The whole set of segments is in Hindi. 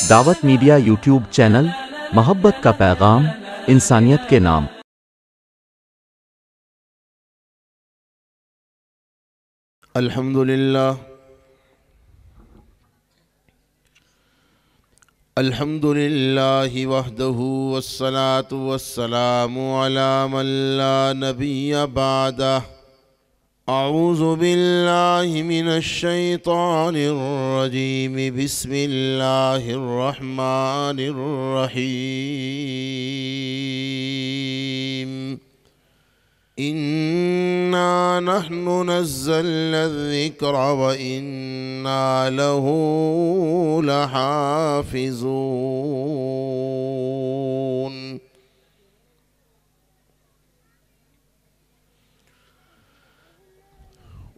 दावत मीडिया यूट्यूब चैनल, मोहब्बत का पैगाम, इंसानियत के नाम। अल्हम्दुलिल्लाह अल्हम्दुलिल्लाहि वहदहु वस्सलातु वस्सलामु अला मन ला नबिय्य बअदह। अऊज़ु बिल्लाहि मिनश शैतानिर रजीम। बिस्मिल्लाहिर रहमानिर रहीम। इन्ना नहनु नज़्ज़लना ज़िक्र व इन्ना लहू लहाफ़िज़ून।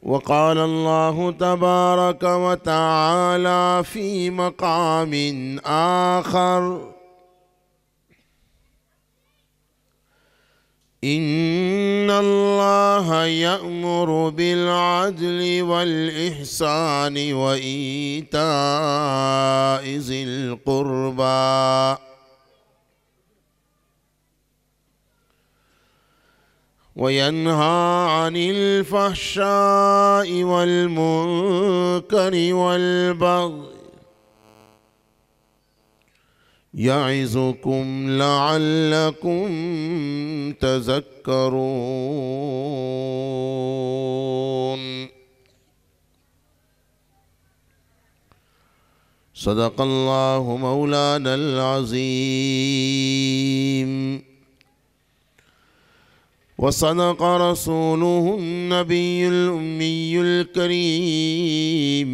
वक़ाल अल्लाहु तबारक व तआला फ़ी मक़ामिन आख़र। इन्नल्लाह यअमुरु बिल-अद्लि वल-इहसानि व ईताइ ज़िल क़ुर्बा व यन्हा अनिल फ़हशाइ वल मुनकरि वल बग़ि यइज़ुकुम लअल्लकुम तज़क्करून। सदक़ल्लाहु मौलानल अज़ीम व सदक़ रसूलुहुन नबियुल उम्मियुल करीम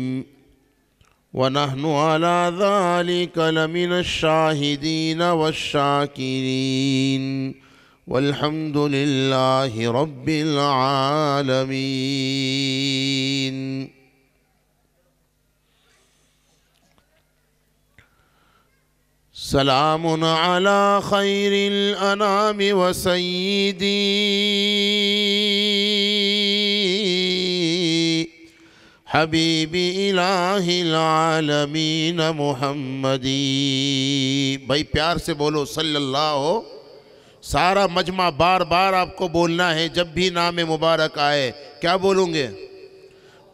व नहनु अला ज़ालिका लमिनश शाहिदीन वश्शाकिरीन वल्हम्दुलिल्लाहि रब्बिल आलमीन। सलामुन अला खैरिल अनामि व सय्यिदी हबीबी इलाहिल आलमीन मुहम्मदी। भाई प्यार से बोलो सल्लल्लाहु। सारा मजमा बार बार आपको बोलना है जब भी नाम मुबारक आए। क्या बोलोगे?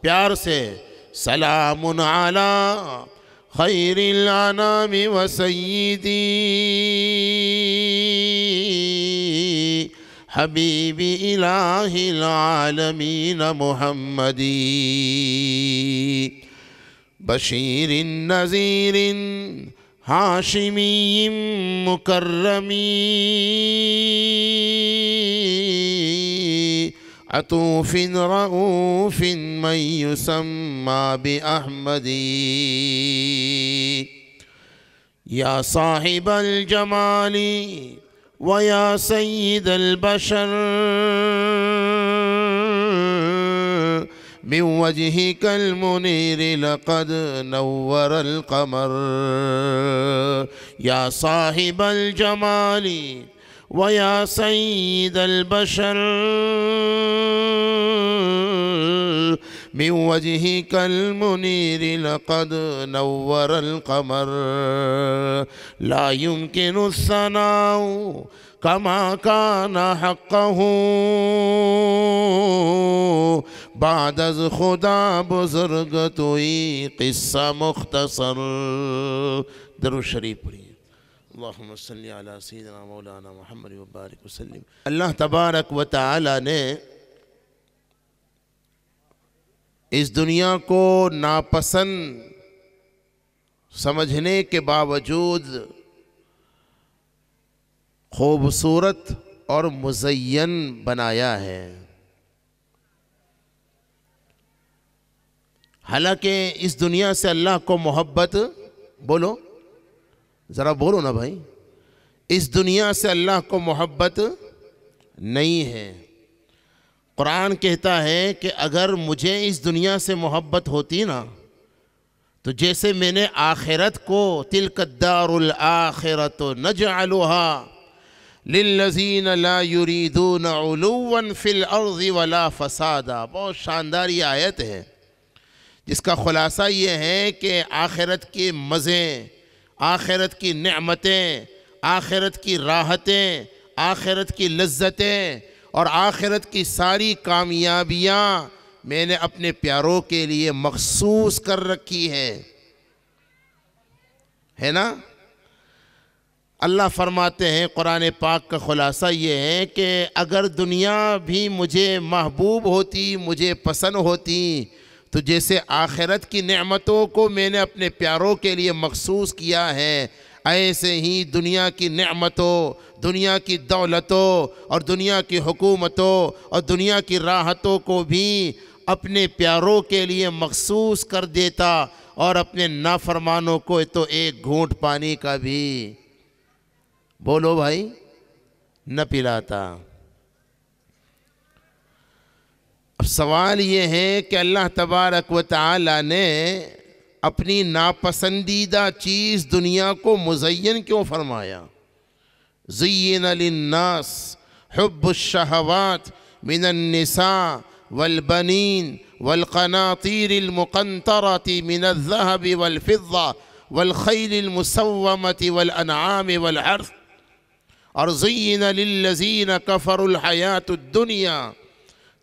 प्यार से सलामुन अला खैरिल अनामि व सय्यिदी हबीबी इलाहिल आलमीन मुहम्मदी बशीरिन नज़ीरिन हाशिमीय्यिम मुकर्रमी अतूफिन रऊफिन मन युसम्मा बि अहमदी। या साहिबल जमाली व या सय्यिदल बशर मिन वजहिकल मुनीर लक़द नव्वरल क़मर। या साहिबल जमाली व या सय्यिदल बशर मिन वजहिकल मुनीर लक़द नव्वरल क़मर। ला युमकिनु सनाउ कमा काना हक़्क़हु बाद अज़ खुदा बुज़ुर्ग तोई क़िस्सा मुख़्तसर। दरूद शरीफ पढ़िए। अल्लाहुम्मा सल्लि अला सय्यिदिना मौलाना मुहम्मद व बारिक वसल्लिम। अल्लाह तबारक व तआला ने इस दुनिया को नापसंद समझने के बावजूद खूबसूरत और मुज़य्यन बनाया है। हालांकि इस दुनिया से अल्लाह को मोहब्बत, बोलो ज़रा बोलो ना भाई, इस दुनिया से अल्लाह को मोहब्बत नहीं है। कुरान कहता है कि अगर मुझे इस दुनिया से मोहब्बत होती ना तो जैसे मैंने आखिरत को तिलकद्दारुल आखिरत नजअलुहा लिल्लज़ीन ला युरीदून उलुव्वन फिल अर्ज़ि वला फसादा। बहुत शानदार ये आयत है जिसका ख़ुलासा ये है कि आखिरत के मज़े, आखिरत की नेमतें, आखिरत की राहतें, आखिरत की लज्जतें और आखिरत की सारी कामयाबियाँ मैंने अपने प्यारों के लिए मखसूस कर रखी है ना। अल्लाह फरमाते हैं, कुरान पाक का ख़ुलासा ये है कि अगर दुनिया भी मुझे महबूब होती, मुझे पसंद होती, तो जैसे आखिरत की नेमतों को मैंने अपने प्यारों के लिए मखसूस किया है, ऐसे ही दुनिया की नेमतों, दुनिया की दौलतों और दुनिया की हुकूमतों और दुनिया की राहतों को भी अपने प्यारों के लिए मखसूस कर देता और अपने नाफरमानों को तो एक घूंट पानी का भी, बोलो भाई, न पिलाता। अब सवाल ये है कि अल्लाह तबारक व तआला ने अपनी नापसंदीदा चीज़ दुनिया को मुज़य्यन क्यों फरमाया? ज़ुय्यिना लिन्नास हुब्बुश-शहवात मिनन-निसा वल-बनीन वल-क़नातीरिल मुक़ंतरति मिनज़-ज़हबि वल-फ़िज़्ज़ा वल-ख़ैलिल मुसव्वमति वल-अनआमि वल-हर्थ और ज़ुय्यिना लिल्लज़ीना कफ़रुल हयातुद-दुनिया,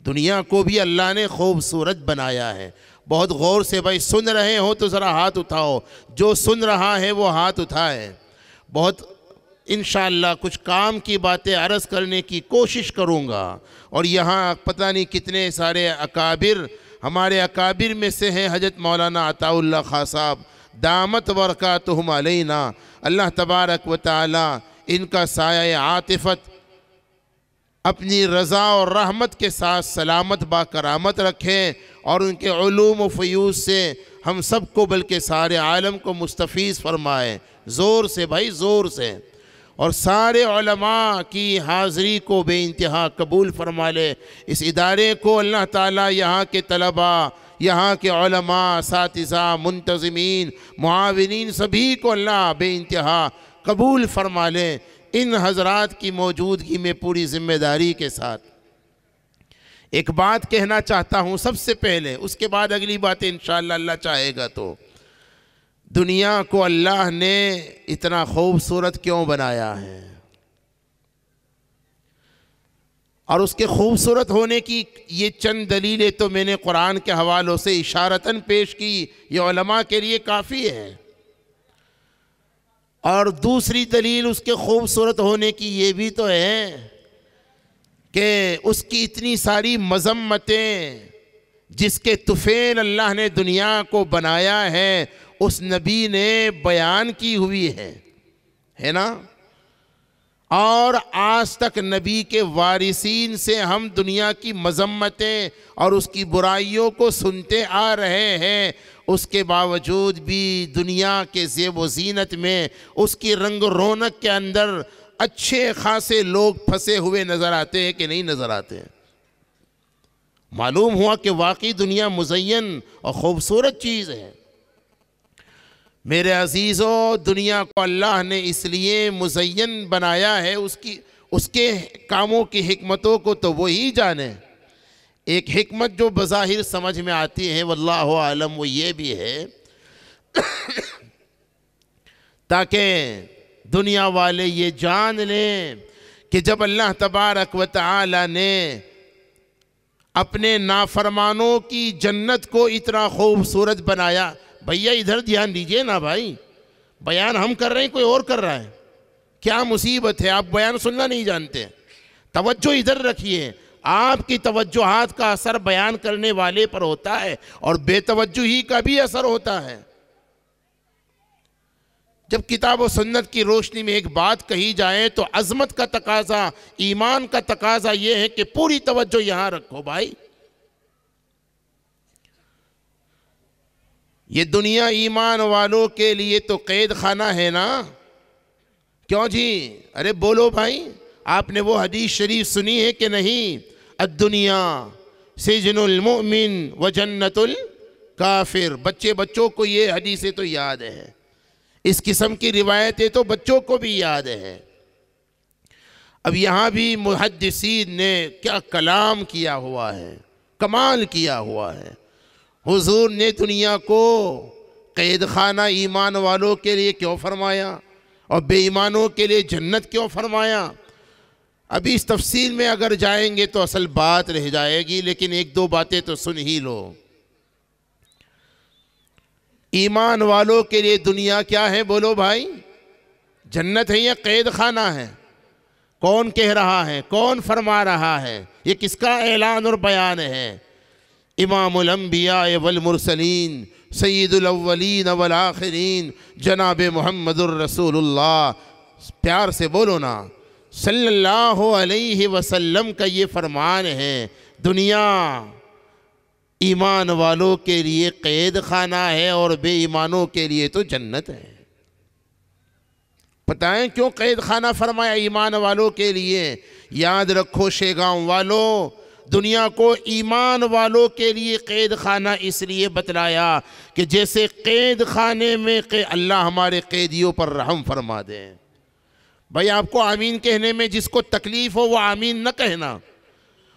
दुनिया को भी अल्लाह ने खूबसूरत बनाया है। बहुत गौर से भाई सुन रहे हो तो ज़रा हाथ उठाओ, जो सुन रहा है वो हाथ उठाए। बहुत इंशाअल्लाह कुछ काम की बातें अर्ज़ करने की कोशिश करूँगा। और यहाँ पता नहीं कितने सारे अकाबिर, हमारे अकाबिर में से हैं हज़रत मौलाना अताउल्लाह खां साहब दामत बरकातुहुम अलैना, अल्लाह तबारक व तआला इनका साया आतिफत अपनी रज़ा और रहमत के साथ सलामत बाकरामत रखें और उनके उलूम व फ़यूज़ से हम सब को बल्कि सारे आलम को मुस्तफ़ीज़ फरमाए। ज़ोर से भाई, ज़ोर से। और सारे उलमा की हाज़री को बेइंतहा कबूल फरमा ले। इस इदारे को अल्लाह ताला यहाँ के तलबा, यहाँ के उलमा, असातिज़ा, मुंतज़िमीन, मुआविनीन सभी को अल्लाह बेइंतहा कबूल फरमा ले। इन हज़रात की मौजूदगी में पूरी ज़िम्मेदारी के साथ एक बात कहना चाहता हूँ सबसे पहले, उसके बाद अगली बातें इंशाअल्लाह अल्लाह चाहेगा तो। दुनिया को अल्लाह ने इतना खूबसूरत क्यों बनाया है? और उसके खूबसूरत होने की ये चंद दलीलें तो मैंने कुरान के हवालों से इशारतन पेश की, ये उलमा के लिए काफ़ी है। और दूसरी दलील उसके खूबसूरत होने की ये भी तो है कि उसकी इतनी सारी मज़म्मतें, जिसके तुफ़ैल अल्लाह ने दुनिया को बनाया है, उस नबी ने बयान की हुई है ना। और आज तक नबी के वारिसीन से हम दुनिया की मज़म्मतें और उसकी बुराइयों को सुनते आ रहे हैं। उसके बावजूद भी दुनिया के ज़ेब व ज़ीनत में, उसकी रंग रौनक के अंदर अच्छे खासे लोग फंसे हुए नज़र आते हैं कि नहीं नज़र आते हैं? मालूम हुआ कि वाकई दुनिया मुज़य्यन और ख़ूबसूरत चीज़ है। मेरे अज़ीज़ों, दुनिया को अल्लाह ने इसलिए मुज़य्यन बनाया है, उसके कामों की हिकमतों को तो वही जाने। एक हिकमत जो बज़ाहिर समझ में आती है, वल्लाहु आलम, वो ये भी है ताकि दुनिया वाले ये जान लें कि जब अल्लाह तबारक व तआला ने अपने नाफरमानों की जन्नत को इतना खूबसूरत बनाया। भैया इधर ध्यान दीजिए ना भाई, बयान हम कर रहे हैं, कोई और कर रहा है। क्या मुसीबत है, आप बयान सुनना नहीं जानते? तवज्जो इधर रखिए। आपकी तवज्जुहात का असर बयान करने वाले पर होता है और बेतवज्जुही का भी असर होता है। जब किताब और सुन्नत की रोशनी में एक बात कही जाए तो अज़मत का तकाजा, ईमान का तकाजा ये है कि पूरी तवज्जो यहां रखो भाई। ये दुनिया ईमान वालों के लिए तो कैद खाना है ना। क्यों जी? अरे बोलो भाई, आपने वो हदीस शरीफ सुनी है कि नहीं? अद्दुनिया सिजनुल मुमिन व जन्नतुल काफिर। बच्चों को ये हदीसें तो याद है, इस किस्म की रिवायतें तो बच्चों को भी याद है। अब यहाँ भी मुहद्दिसीन ने क्या कलाम किया हुआ है, कमाल किया हुआ है। हुजूर ने दुनिया को कैद खाना ईमान वालों के लिए क्यों फरमाया और बेईमानों के लिए जन्नत क्यों फरमाया? अभी इस तफसील में अगर जाएंगे तो असल बात रह जाएगी, लेकिन एक दो बातें तो सुन ही लो। ईमान वालों के लिए दुनिया क्या है बोलो भाई? जन्नत है या कैद खाना है? कौन कह रहा है, कौन फरमा रहा है? ये किसका ऐलान और बयान है? इमामुल अंबिया वल मुरसलीन सय्यदुल अव्वलीन वल आखिरीन जनाब मुहम्मदुर रसूलुल्लाह, प्यार से बोलो ना, सल्लल्लाहु अलैहि वसल्लम का ये फरमान है, दुनिया ईमान वालों के लिए कैद खाना है और बेईमानों के लिए तो जन्नत है। बताएं क्यों कैद खाना फरमाया ईमान वालों के लिए? याद रखो शेगांव वालों, दुनिया को ईमान वालों के लिए कैद खाना इसलिए बतलाया कि जैसे कैद खाने में अल्लाह हमारे कैदियों पर रहम फरमा दे। भाई आपको आमीन कहने में जिसको तकलीफ हो वो आमीन न कहना,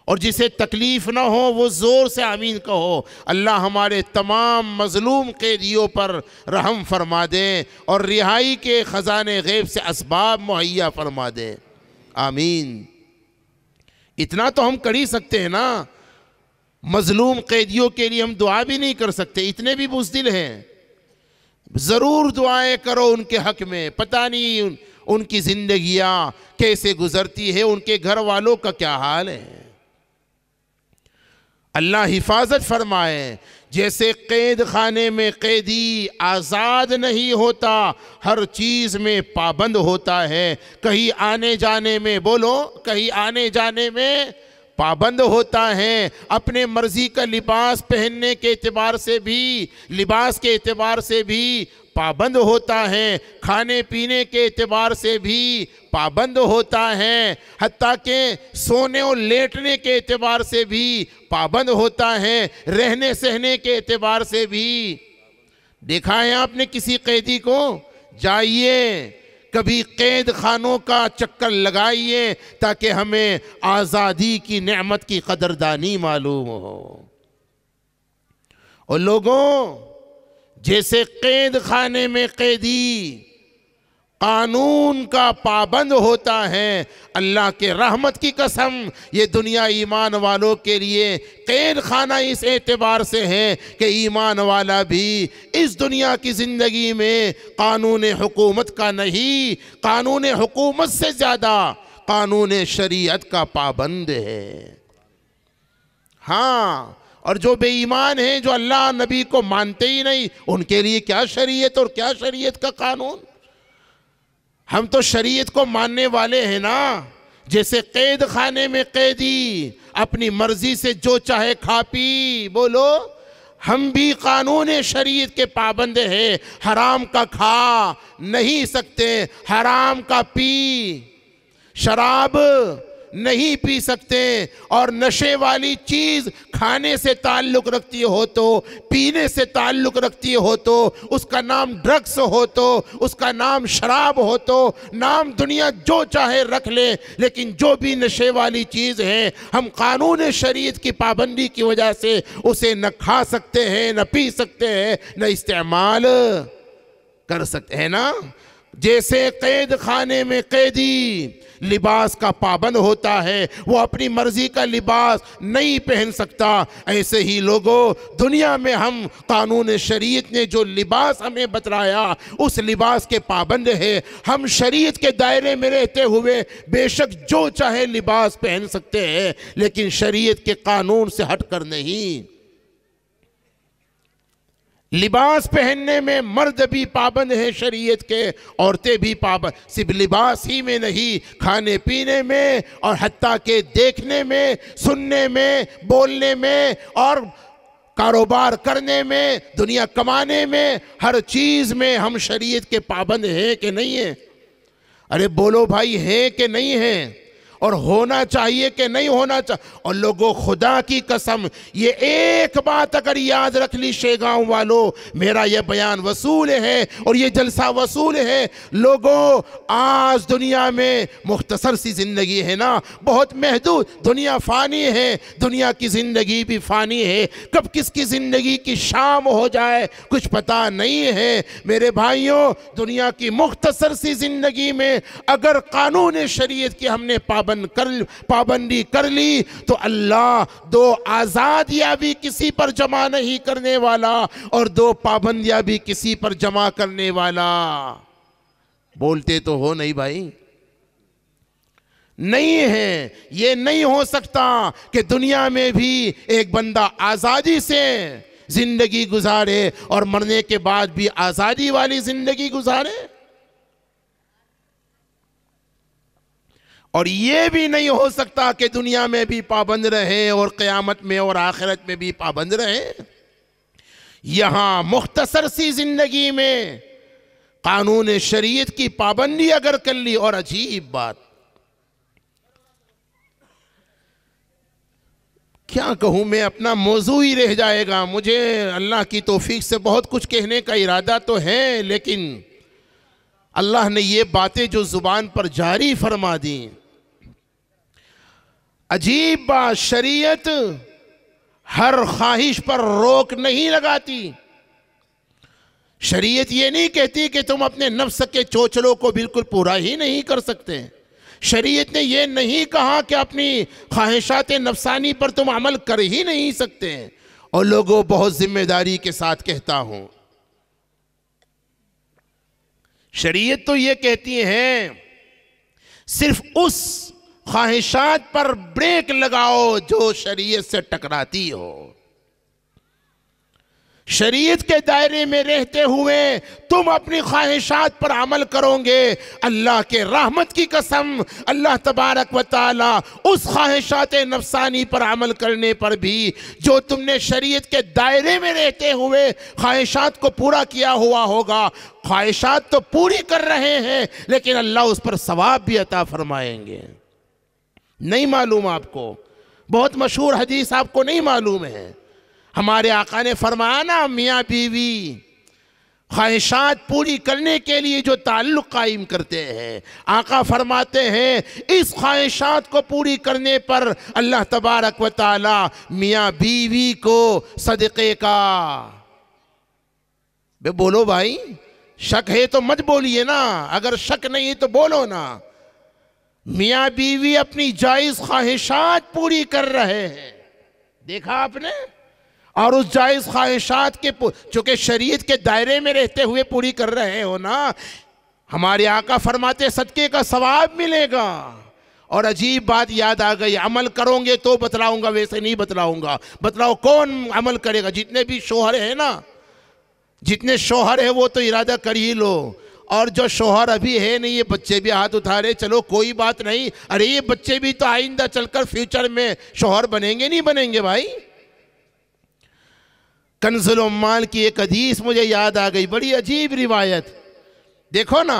और जिसे तकलीफ ना हो वो ज़ोर से आमीन कहो। अल्लाह हमारे तमाम मज़लूम कैदियों पर रहम फरमा दे और रिहाई के ख़ज़ाने गैब से असबाब मुहैया फरमा दे, आमीन। इतना तो हम कर ही सकते हैं ना, मज़लूम कैदियों के लिए हम दुआ भी नहीं कर सकते, इतने भी बुज़दिल हैं। ज़रूर दुआएं करो उनके हक़ में, पता नहीं उनकी ज़िंदगियाँ कैसे गुज़रती है, उनके घर वालों का क्या हाल है। अल्लाह हिफाजत फरमाए। जैसे कैद खाने में कैदी आज़ाद नहीं होता, हर चीज़ में पाबंद होता है, कहीं आने जाने में, बोलो, कहीं आने जाने में पाबंद होता है, अपने मर्जी का लिबास पहनने के एतबार से भी, लिबास के एतबार से भी पाबंद होता है, खाने पीने के एतबार से भी पाबंद होता है, हत्ता के सोने और लेटने के एतबार से भी पाबंद होता है, रहने सहने के एतबार से भी। देखा है आपने किसी कैदी को? जाइए कभी कैद खानों का चक्कर लगाइए ताकि हमें आज़ादी की नेमत की कदरदानी मालूम हो। और लोगों, जैसे कैद खाने में कैदी कानून का पाबंद होता है, अल्लाह के रहमत की कसम ये दुनिया ईमान वालों के लिए कैद खाना इस एतबार से है कि ईमान वाला भी इस दुनिया की ज़िंदगी में कानून हुकूमत का नहीं, कानून हुकूमत से ज़्यादा कानून शरीयत का पाबंद है। हाँ, और जो बेईमान हैं, जो अल्लाह नबी को मानते ही नहीं, उनके लिए क्या शरीयत और क्या शरीयत का कानून? हम तो शरीयत को मानने वाले हैं ना। जैसे कैद खाने में कैदी अपनी मर्जी से जो चाहे खा पी, बोलो, हम भी कानून शरीयत के पाबंद हैं। हराम का खा नहीं सकते, हराम का पी, शराब नहीं पी सकते, और नशे वाली चीज़ खाने से ताल्लुक़ रखती हो तो, पीने से ताल्लुक़ रखती हो तो, उसका नाम ड्रग्स हो तो, उसका नाम शराब हो तो, नाम दुनिया जो चाहे रख ले, लेकिन जो भी नशे वाली चीज़ है हम कानून शरीयत की पाबंदी की वजह से उसे न खा सकते हैं, न पी सकते हैं, न इस्तेमाल कर सकते हैं ना। जैसे कैद खाने में कैदी लिबास का पाबंद होता है, वो अपनी मर्जी का लिबास नहीं पहन सकता, ऐसे ही लोगों, दुनिया में हम कानून शरीयत ने जो लिबास हमें बतलाया उस लिबास के पाबंद है। हम शरीयत के दायरे में रहते हुए बेशक जो चाहे लिबास पहन सकते हैं, लेकिन शरीयत के कानून से हटकर नहीं। लिबास पहनने में मर्द भी पाबंद है शरीयत के, औरतें भी पाबंद, सिर्फ लिबास ही में नहीं, खाने पीने में और हत्ता के देखने में, सुनने में, बोलने में और कारोबार करने में, दुनिया कमाने में, हर चीज़ में हम शरीयत के पाबंद हैं कि नहीं हैं? अरे बोलो भाई, हैं कि नहीं हैं? और होना चाहिए कि नहीं होना चाहिए। और लोगों, खुदा की कसम, ये एक बात अगर याद रख ली शेगांव वालों, मेरा ये बयान वसूल है और ये जलसा वसूल है। लोगों, आज दुनिया में मुख्तसर सी जिंदगी है ना, बहुत महदूद, दुनिया फानी है, दुनिया की जिंदगी भी फानी है, कब किसकी जिंदगी की शाम हो जाए कुछ पता नहीं है। मेरे भाइयों, दुनिया की मुख्तसर सी जिंदगी में अगर कानून शरीयत की हमने पाबंदी कर ली तो अल्लाह दो आज़ादियाँ भी किसी पर जमा नहीं करने वाला और दो पाबंदियाँ भी किसी पर जमा करने वाला। बोलते तो हो नहीं भाई, नहीं है। ये नहीं हो सकता कि दुनिया में भी एक बंदा आज़ादी से जिंदगी गुजारे और मरने के बाद भी आज़ादी वाली जिंदगी गुजारे। और ये भी नहीं हो सकता कि दुनिया में भी पाबंद रहे और क़यामत में और आखिरत में भी पाबंद रहे। यहां मुख्तसर सी जिंदगी में कानून शरीयत की पाबंदी अगर कर ली, और अजीब बात, क्या कहूं मैं, अपना मौजू ही रह जाएगा। मुझे अल्लाह की तौफीक से बहुत कुछ कहने का इरादा तो है, लेकिन अल्लाह ने ये बातें जो जुबान पर जारी फरमा दी, अजीब बात, शरीयत हर ख्वाहिश पर रोक नहीं लगाती। शरीयत ये नहीं कहती कि तुम अपने नफ्स के चोचलों को बिल्कुल पूरा ही नहीं कर सकते। शरीयत ने यह नहीं कहा कि अपनी ख्वाहिशात नफसानी पर तुम अमल कर ही नहीं सकते। और लोगों, बहुत जिम्मेदारी के साथ कहता हूं, शरीयत तो यह कहती है सिर्फ उस ख्वाहिशात पर ब्रेक लगाओ जो शरीयत से टकराती हो। शरीयत के दायरे में रहते हुए तुम अपनी ख्वाहिशात पर अमल करोगे, अल्लाह के रहमत की कसम, अल्लाह तबारक व तआला उस ख्वाहिशात नफसानी पर अमल करने पर भी जो तुमने शरीयत के दायरे में रहते हुए ख्वाहिशात को पूरा किया हुआ होगा, ख्वाहिशात तो पूरी कर रहे हैं लेकिन अल्लाह उस पर सवाब भी अता फरमाएंगे। नहीं मालूम आपको? बहुत मशहूर हदीस आपको नहीं मालूम है? हमारे आका ने फरमाया ना, मियाँ बीवी ख्वाहिशात पूरी करने के लिए जो ताल्लुक़ कायम करते हैं, आका फरमाते हैं इस ख्वाहिशात को पूरी करने पर अल्लाह तबारक व तआला मियाँ बीवी को सदक़े का, बे बोलो भाई, शक है तो मत बोलिए ना, अगर शक नहीं है तो बोलो ना। मियाँ बीवी अपनी जायज़ ख्वाहिशात पूरी कर रहे हैं, देखा आपने, और उस जायज़ ख्वाहिशात के चूँकि शरीयत के दायरे में रहते हुए पूरी कर रहे हो ना, हमारे आका फरमाते सदक़े का सवाब मिलेगा। और अजीब बात याद आ गई, अमल करोगे तो बतलाऊंगा, वैसे नहीं बतलाऊंगा। बतलाओ कौन अमल करेगा? जितने भी शोहर है ना, जितने शोहर है वो तो इरादा कर ही लो, और जो शोहर अभी है नहीं, ये बच्चे भी हाथ उठा रहे, चलो कोई बात नहीं, अरे ये बच्चे भी तो आइंदा चलकर फ्यूचर में शोहर बनेंगे, नहीं बनेंगे भाई। कंज़ुल उम्माल की एक हदीस मुझे याद आ गई, बड़ी अजीब रिवायत। देखो ना,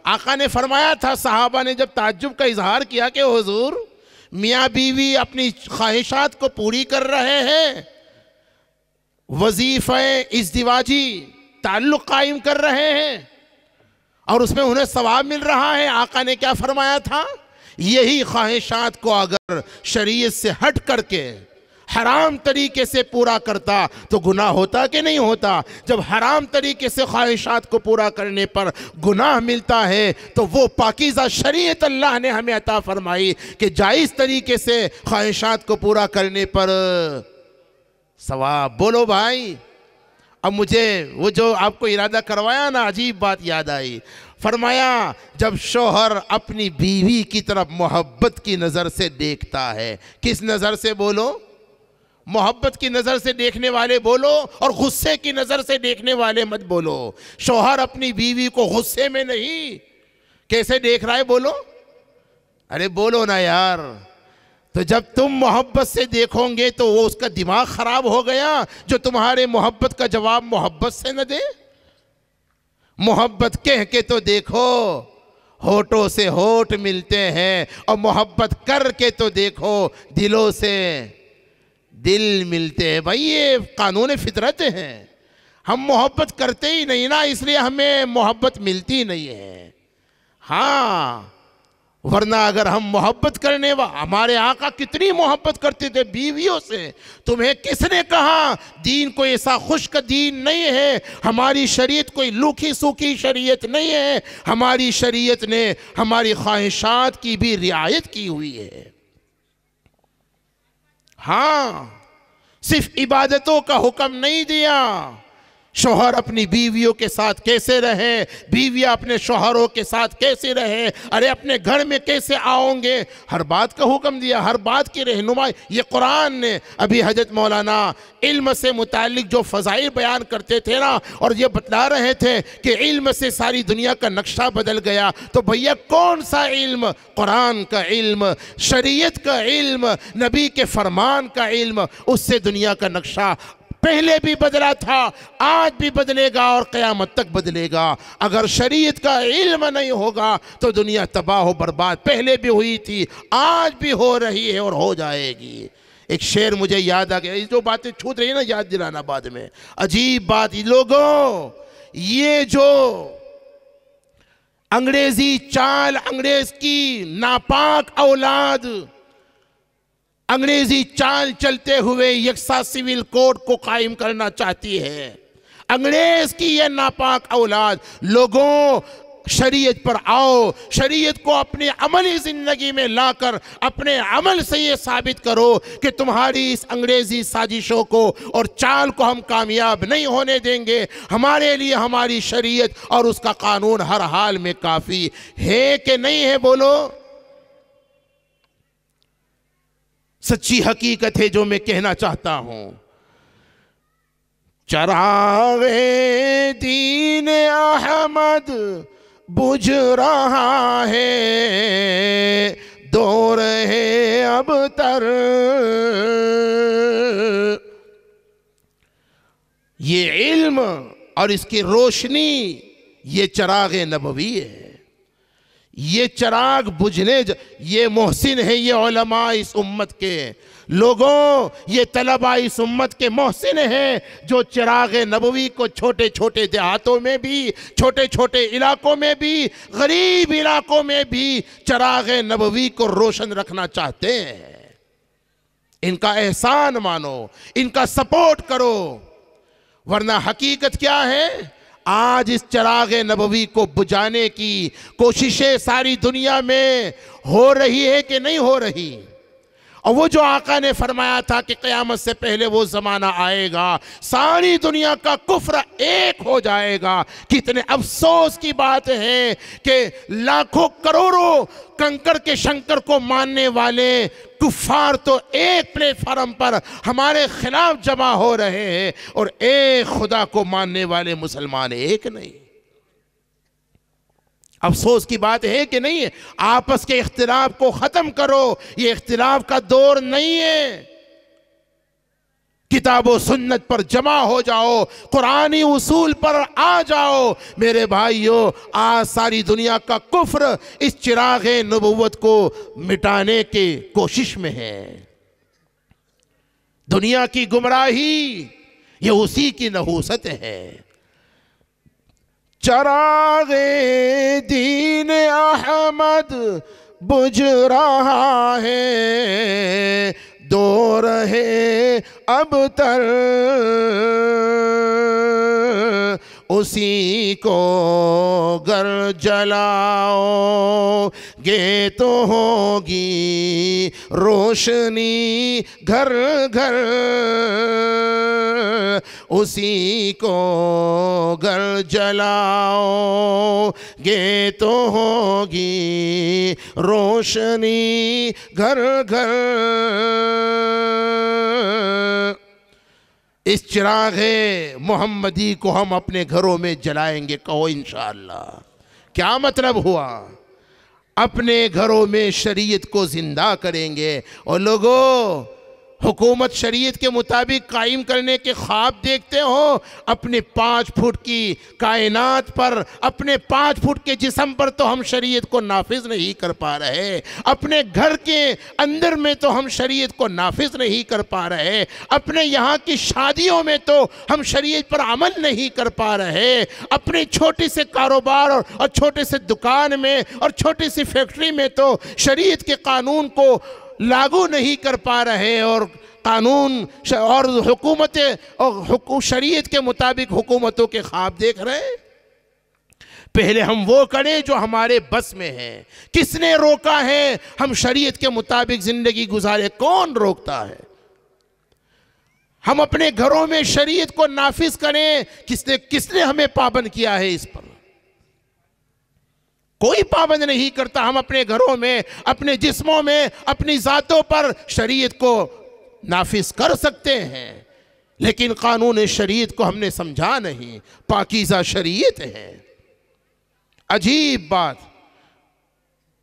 आका ने फरमाया था, सहाबा ने जब ताज्जुब का इजहार किया कि हुजूर मियाँ बीवी अपनी ख्वाहिशात को पूरी कर रहे हैं, वजीफ़े इज़्दिवाजी ताल्लुक़ कायम कर रहे हैं और उसमें उन्हें सवाब मिल रहा है, आका ने क्या फरमाया था, यही ख्वाहिशात को अगर शरीयत से हट करके हराम तरीके से पूरा करता तो गुनाह होता कि नहीं होता? जब हराम तरीके से ख्वाहिशात को पूरा करने पर गुनाह मिलता है तो वो पाकीज़ा शरीयत अल्लाह ने हमें अता फरमाई कि जायज़ तरीके से ख्वाहिशात को पूरा करने पर सवाब। बोलो भाई। अब मुझे वो जो आपको इरादा करवाया ना, अजीब बात याद आई। फरमाया जब शौहर अपनी बीवी की तरफ मोहब्बत की नज़र से देखता है, किस नज़र से बोलो? मोहब्बत की नज़र से देखने वाले बोलो, और गुस्से की नज़र से देखने वाले मत बोलो। शौहर अपनी बीवी को गुस्से में नहीं, कैसे देख रहा है बोलो? अरे बोलो ना यार। तो जब तुम मोहब्बत से देखोगे तो वो उसका दिमाग ख़राब हो गया जो तुम्हारे मोहब्बत का जवाब मोहब्बत से न दे। मोहब्बत कह के तो देखो, होठों से होठ मिलते हैं और मोहब्बत करके तो देखो दिलों से दिल मिलते हैं। भाई ये कानून फितरत है, हम मोहब्बत करते ही नहीं ना, इसलिए हमें मोहब्बत मिलती नहीं है। हाँ, वरना अगर हम मोहब्बत करने हमारे आका कितनी मोहब्बत करते थे बीवियों से। तुम्हें किसने कहा दीन कोई ऐसा खुश्क दीन नहीं है, हमारी शरीयत कोई लूखी सूखी शरीयत नहीं है, हमारी शरीयत ने हमारी ख्वाहिशात की भी रियायत की हुई है। हाँ, सिर्फ इबादतों का हुक्म नहीं दिया, शौहर अपनी बीवियों के साथ कैसे रहे, बीवियां अपने शौहरों के साथ कैसे रहे, अरे अपने घर में कैसे आओगे, हर बात का हुक्म दिया, हर बात की रहनुमाई ये कुरान ने। अभी हजरत मौलाना इल्म से मुताल्लिक जो फ़ज़ाइल बयान करते थे ना, और ये बतला रहे थे कि इल्म से सारी दुनिया का नक्शा बदल गया, तो भैया कौन सा इल्म? कुरान का इल्म, शरीयत का इल्म, नबी के फरमान का इल्म, उससे दुनिया का नक्शा पहले भी बदला था, आज भी बदलेगा और क़यामत तक बदलेगा। अगर शरीयत का इल्म नहीं होगा तो दुनिया तबाह हो बर्बाद पहले भी हुई थी, आज भी हो रही है और हो जाएगी। एक शेर मुझे याद आ गया, ये जो बातें छूट रही है ना, याद दिलाना बाद में। अजीब बात, लोगों ये जो अंग्रेजी चाल, अंग्रेज की नापाक औलाद अंग्रेजी चाल चलते हुए यकसा सिविल कोड को कायम करना चाहती है, अंग्रेज की यह नापाक औलाद, लोगों शरीयत पर आओ, शरीयत को अपनी अमली ज़िंदगी में लाकर अपने अमल से ये साबित करो कि तुम्हारी इस अंग्रेज़ी साजिशों को और चाल को हम कामयाब नहीं होने देंगे। हमारे लिए हमारी शरीयत और उसका कानून हर हाल में काफ़ी है कि नहीं है? बोलो। सच्ची हकीकत है जो मैं कहना चाहता हूं। चराग़े दीन अहमद बुझ रहा है, दौर है अब तर। ये इल्म और इसकी रोशनी ये चराग़े नबवी है, ये चराग बुझने, ये मोहसिन है, ये उलमा इस उम्मत के लोगों, ये तलबा इस उम्मत के मोहसिन हैं जो चिराग नबवी को छोटे छोटे देहातों में भी, छोटे छोटे इलाकों में भी, गरीब इलाकों में भी चिराग नबवी को रोशन रखना चाहते हैं। इनका एहसान मानो, इनका सपोर्ट करो, वरना हकीकत क्या है? आज इस चिराग नबवी को बुझाने की कोशिशें सारी दुनिया में हो रही है कि नहीं हो रही? और वो जो आका ने फरमाया था कि क़यामत से पहले वो ज़माना आएगा, सारी दुनिया का कुफ्र एक हो जाएगा। कितने अफसोस की बात है कि लाखों करोड़ों कंकर के शंकर को मानने वाले कुफ्फार तो एक प्लेटफार्म पर हमारे खिलाफ जमा हो रहे हैं और एक खुदा को मानने वाले मुसलमान एक नहीं। अफसोस की बात है कि नहीं है? आपस के इख्तिलाफ को ख़त्म करो, ये इख्तिलाफ का दौर नहीं है। किताबो सुन्नत पर जमा हो जाओ, कुरानी उसूल पर आ जाओ। मेरे भाइयों, आज सारी दुनिया का कुफ्र इस चिराग नबुव्वत को मिटाने के कोशिश में है। दुनिया की गुमराही ये उसी की नहूसत है। चिरागे दीन अहमद बुझ रहा है, दौर है अब तर, उसी को गर जलाओगे तो होगी रोशनी घर घर, उसी को गर जलाओगे तो होगी रोशनी घर घर। इस चिराग़े मोहम्मदी को हम अपने घरों में जलाएंगे, कहो इंशाअल्लाह। क्या मतलब हुआ? अपने घरों में शरीयत को जिंदा करेंगे। और लोगों, हुकूमत शरीयत के मुताबिक कायम करने के ख्वाब देखते हो, अपने 5 फुट की कायनात पर, अपने 5 फुट के जिस्म पर तो हम शरीयत को नाफिज नहीं कर पा रहे, अपने घर के अंदर में तो हम शरीयत को नाफिज नहीं कर पा रहे, अपने यहाँ की शादियों में तो हम शरीयत पर अमल नहीं कर पा रहे, अपने छोटे से कारोबार और छोटे से दुकान में और छोटी सी फैक्ट्री में तो शरीयत के कानून को लागू नहीं कर पा रहे, और कानून और हुकूमतें और शरीयत के मुताबिक हुकूमतों के ख्वाब देख रहे हैं। पहले हम वो करें जो हमारे बस में है। किसने रोका है हम शरीयत के मुताबिक जिंदगी गुजारे? कौन रोकता है? हम अपने घरों में शरीयत को नाफिज करें, किसने हमें पाबंद किया है इस पर? कोई पाबंद नहीं करता। हम अपने घरों में, अपने जिस्मों में, अपनी ज़ातों पर शरीयत को नाफिज कर सकते हैं, लेकिन कानून शरीयत को हमने समझा नहीं। पाकीज़ा शरीयत है। अजीब बात,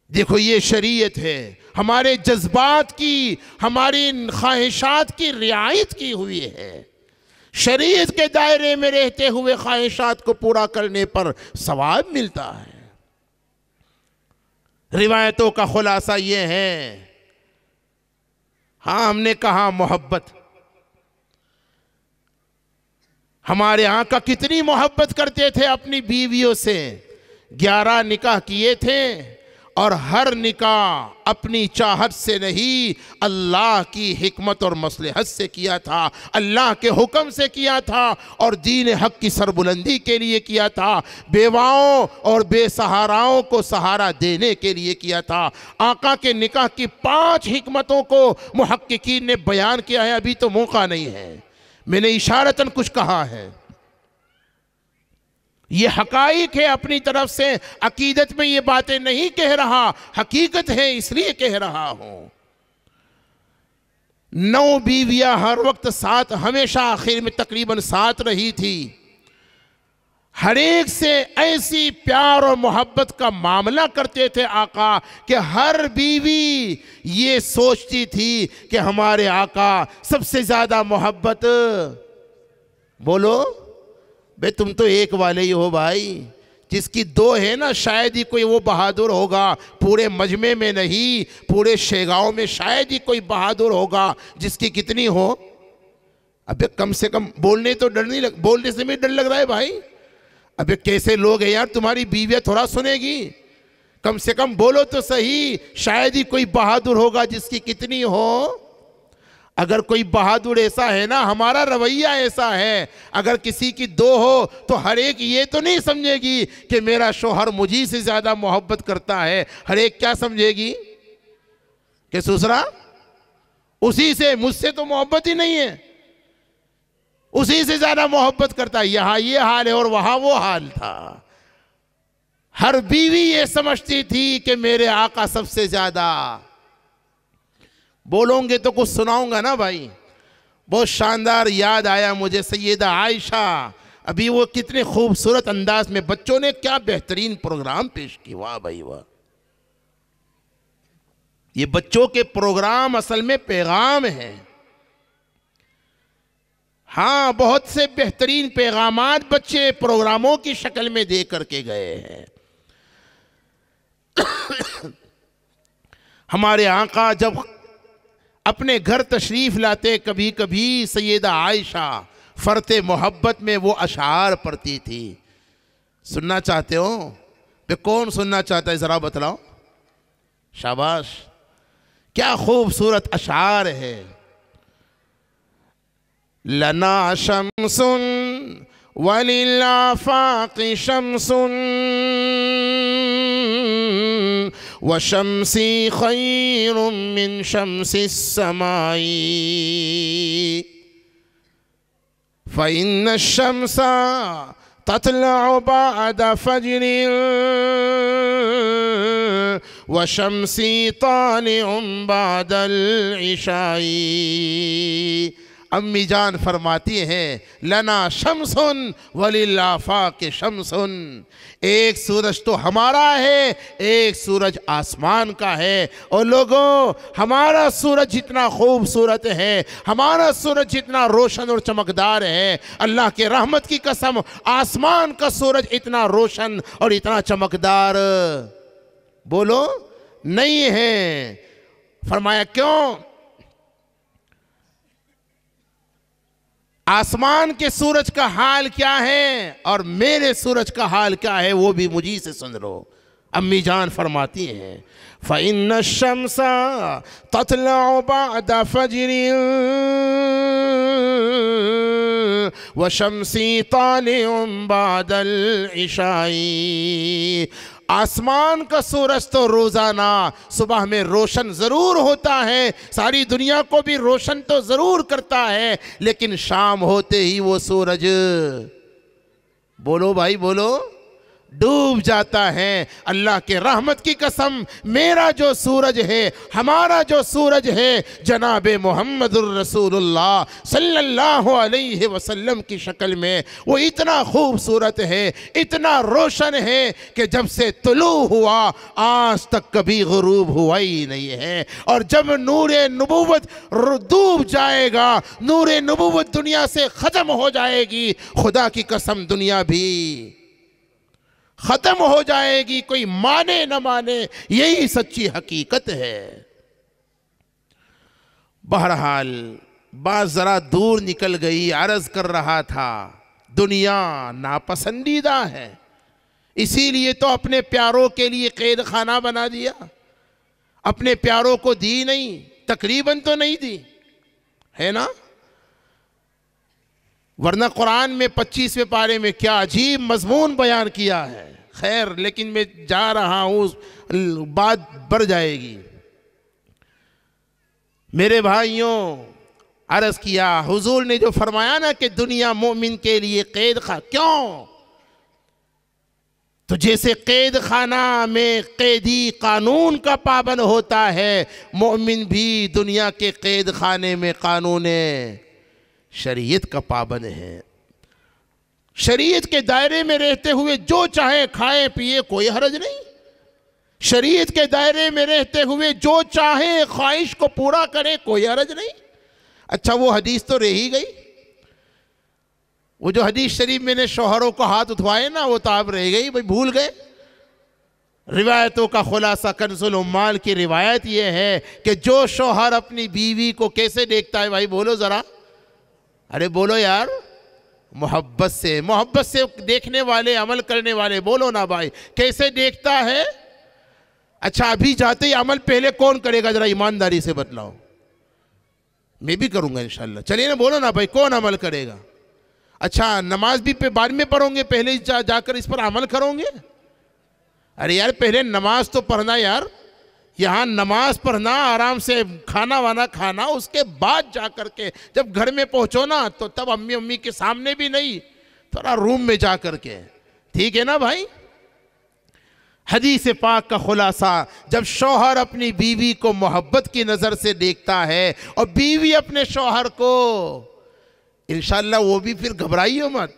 देखो ये शरीयत है, हमारे जज्बात की, हमारी ख्वाहिशात की रियायत की हुई है। शरीयत के दायरे में रहते हुए ख्वाहिशात को पूरा करने पर सवाब मिलता है। रिवायतों का खुलासा ये है, हाँ हमने कहा मोहब्बत, हमारे आका कितनी मोहब्बत करते थे अपनी बीवियों से। 11 निकाह किए थे, और हर निकाह अपनी चाहत से नहीं, अल्लाह की हिकमत और मसलहत से किया था, अल्लाह के हुक्म से किया था, और दीन हक की सरबुलंदी के लिए किया था, बेवाओं और बेसहाराओं को सहारा देने के लिए किया था। आका के निकाह की 5 हिकमतों को मुहक्किकीन ने बयान किया है। अभी तो मौका नहीं है, मैंने इशारतन कुछ कहा है। ये हकाइक है, अपनी तरफ से अकीदत में ये बातें नहीं कह रहा, हकीकत है इसलिए कह रहा हूं। 9 बीवियां हर वक्त साथ, हमेशा आखिर में तकरीबन साथ रही थी। हर एक से ऐसी प्यार और मोहब्बत का मामला करते थे आका कि हर बीवी ये सोचती थी कि हमारे आका सबसे ज्यादा मोहब्बत, बोलो बे तुम तो एक वाले ही हो भाई, जिसकी 2 है ना शायद ही कोई वो बहादुर होगा, पूरे मजमे में नहीं, पूरे शेगांव में शायद ही कोई बहादुर होगा जिसकी कितनी हो। अबे कम से कम बोलने तो डर नहीं बोलने से भी डर लग रहा है भाई। अबे कैसे लोग हैं यार, तुम्हारी बीवियां थोड़ा सुनेगी, कम से कम बोलो तो सही, शायद ही कोई बहादुर होगा जिसकी कितनी हो। अगर कोई बहादुर ऐसा है ना, हमारा रवैया ऐसा है, अगर किसी की 2 हो तो हर एक ये तो नहीं समझेगी कि मेरा शौहर मुझी से ज्यादा मोहब्बत करता है। हर एक क्या समझेगी कि दूसरा उसी से, मुझसे तो मोहब्बत ही नहीं है, उसी से ज्यादा मोहब्बत करता है। यहां ये हाल है और वहां वो हाल था। हर बीवी ये समझती थी कि मेरे आका सबसे ज्यादा। बोलोगे तो कुछ सुनाऊंगा ना भाई। बहुत शानदार याद आया मुझे सैयदा आयशा, अभी वो कितने खूबसूरत अंदाज में, बच्चों ने क्या बेहतरीन प्रोग्राम पेश किया, वाह भाई वाह। ये बच्चों के प्रोग्राम असल में पैगाम है। हाँ, बहुत से बेहतरीन पैगामात बच्चे प्रोग्रामों की शक्ल में दे करके गए हैं। हमारे आका जब अपने घर तशरीफ लाते, कभी कभी सैयदा आयशा फरते मोहब्बत में वो अशार पढ़ती थी। सुनना चाहते हो? पे कौन सुनना चाहता है जरा बतलाओ। शाबाश, क्या खूबसूरत अशार है। लना शम्सुन वलिल आफाक़ि शम्सुन व शम्सी खैरुम मिन शम्सिस समाई फ़इन्न शम्सा ततलअ बअद फज्रिन व शम्सी तालिउन बअदल इशाई। अम्मी जान फरमाती हैं लना शमसुन वलिल आफाक शमसुन, एक सूरज तो हमारा है, एक सूरज आसमान का है। और लोगों, हमारा सूरज जितना खूबसूरत है, हमारा सूरज जितना रोशन और चमकदार है, अल्लाह के रहमत की कसम आसमान का सूरज इतना रोशन और इतना चमकदार बोलो नहीं है। फरमाया क्यों? आसमान के सूरज का हाल क्या है और मेरे सूरज का हाल क्या है, वो भी मुझी से सुन लो। अम्मी जान फरमाती हैं फ़इन्न शम्सा ततलअ बअद फज्रिन व शम्सी तालिउन बअदल इशाई। आसमान का सूरज तो रोज़ाना सुबह में रोशन ज़रूर होता है, सारी दुनिया को भी रोशन तो ज़रूर करता है, लेकिन शाम होते ही वो सूरज बोलो भाई बोलो डूब जाता है। अल्लाह के रहमत की कसम मेरा जो सूरज है, हमारा जो सूरज है जनाब मोहम्मदुर रसूलुल्लाह सल्लल्लाहु अलैहि वसल्लम की शक्ल में, वो इतना खूबसूरत है, इतना रोशन है कि जब से तुलू हुआ आज तक कभी गुरूब हुआ ही नहीं है। और जब नूरे नबूवत डूब जाएगा, नूरे नबूवत दुनिया से ख़त्म हो जाएगी, खुदा की कसम दुनिया भी खत्म हो जाएगी, कोई माने न माने, यही सच्ची हकीकत है। बहरहाल बात जरा दूर निकल गई। अर्ज कर रहा था दुनिया नापसंदीदा है, इसीलिए तो अपने प्यारों के लिए कैद खाना बना दिया। अपने प्यारों को दी नहीं, तकरीबन तो नहीं दी, है ना? वरना कुरान में 25वें पारे में क्या अजीब मजमून बयान किया है। खैर, लेकिन मैं जा रहा हूँ, बात बढ़ जाएगी। मेरे भाइयों, अर्ज किया हुजूर ने जो फरमाया ना कि दुनिया मोमिन के लिए कैद खा, क्यों? तो जैसे कैद खाना में कैदी कानून का पाबंद होता है, मोमिन भी दुनिया के कैद खाने में कानून शरीयत का पाबंद है। शरीयत के दायरे में रहते हुए जो चाहे खाए पिए, कोई हर्ज नहीं। शरीयत के दायरे में रहते हुए जो चाहे ख्वाहिश को पूरा करे, कोई हर्ज नहीं। अच्छा, वो हदीस तो रह ही गई। वो जो हदीस शरीफ मैंने शौहरों को हाथ उठवाए ना, वो तो आप रह गई भाई, भूल गए। रिवायतों का खुलासा कंजुल उम्माल की रिवायत ये है कि जो शौहर अपनी बीवी को कैसे देखता है, भाई बोलो ज़रा, अरे बोलो यार, मोहब्बत से देखने वाले, अमल करने वाले, बोलो ना भाई, कैसे देखता है? अच्छा, अभी जाते ही अमल पहले कौन करेगा, जरा ईमानदारी से बतलाओ। मैं भी करूंगा इंशाल्लाह। चलिए ना, बोलो ना भाई, कौन अमल करेगा? अच्छा, नमाज भी बाद में पढ़ोगे, पहले जाकर इस पर अमल करोगे? अरे यार, पहले नमाज तो पढ़ना यार, यहाँ नमाज पढ़ना, आराम से खाना वाना खाना, उसके बाद जा कर के जब घर में पहुँचो ना, तो तब अम्मी के सामने भी नहीं, थोड़ा रूम में जा कर के, ठीक है ना भाई? हदीस पाक का खुलासा, जब शौहर अपनी बीवी को मोहब्बत की नज़र से देखता है और बीवी अपने शौहर को, इंशाल्लाह वो भी फिर घबराइए मत।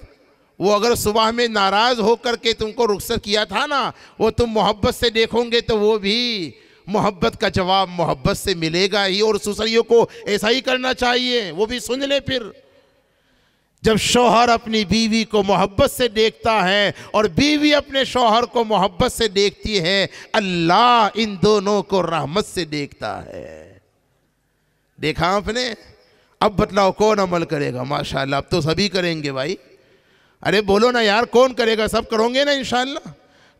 वो अगर सुबह में नाराज़ होकर के तुमको रुखसत किया था ना, वो तुम मोहब्बत से देखोगे तो वो भी मोहब्बत का जवाब मोहब्बत से मिलेगा ही। और ससुरियों को ऐसा ही करना चाहिए, वो भी सुन ले। फिर जब शौहर अपनी बीवी को मोहब्बत से देखता है और बीवी अपने शौहर को मोहब्बत से देखती है, अल्लाह इन दोनों को रहमत से देखता है। देखा आपने? अब बतलाओ कौन अमल करेगा? माशाल्लाह, अब तो सभी करेंगे भाई। अरे बोलो ना यार, कौन करेगा? सब करोगे ना इंशाल्लाह।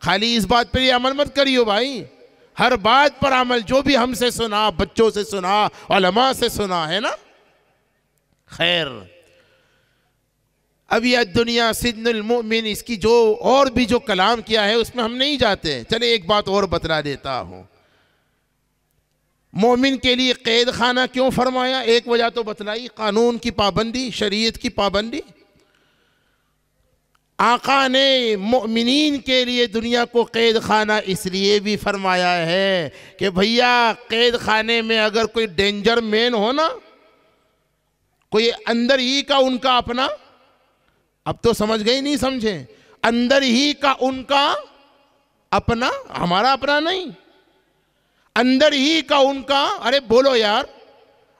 खाली इस बात पर ही अमल मत करियो भाई, हर बात पर अमल। जो भी हमसे सुना, बच्चों से सुना, उलमा से सुना, है ना? खैर, अब यह दुनिया सिजनुल मुमिन, इसकी जो और भी जो कलाम किया है उसमें हम नहीं जाते। चले एक बात और बतला देता हूँ, मोमिन के लिए कैद खाना क्यों फरमाया? एक वजह तो बतलाई, कानून की पाबंदी, शरीयत की पाबंदी। आका ने मोमिनीन के लिए दुनिया को कैद खाना इसलिए भी फरमाया है कि भैया कैद खाने में अगर कोई डेंजर मैन हो ना, कोई अंदर ही का उनका अपना, अब तो समझ गए नहीं समझे, अंदर ही का उनका अपना, हमारा अपना नहीं, अंदर ही का उनका, अरे बोलो यार,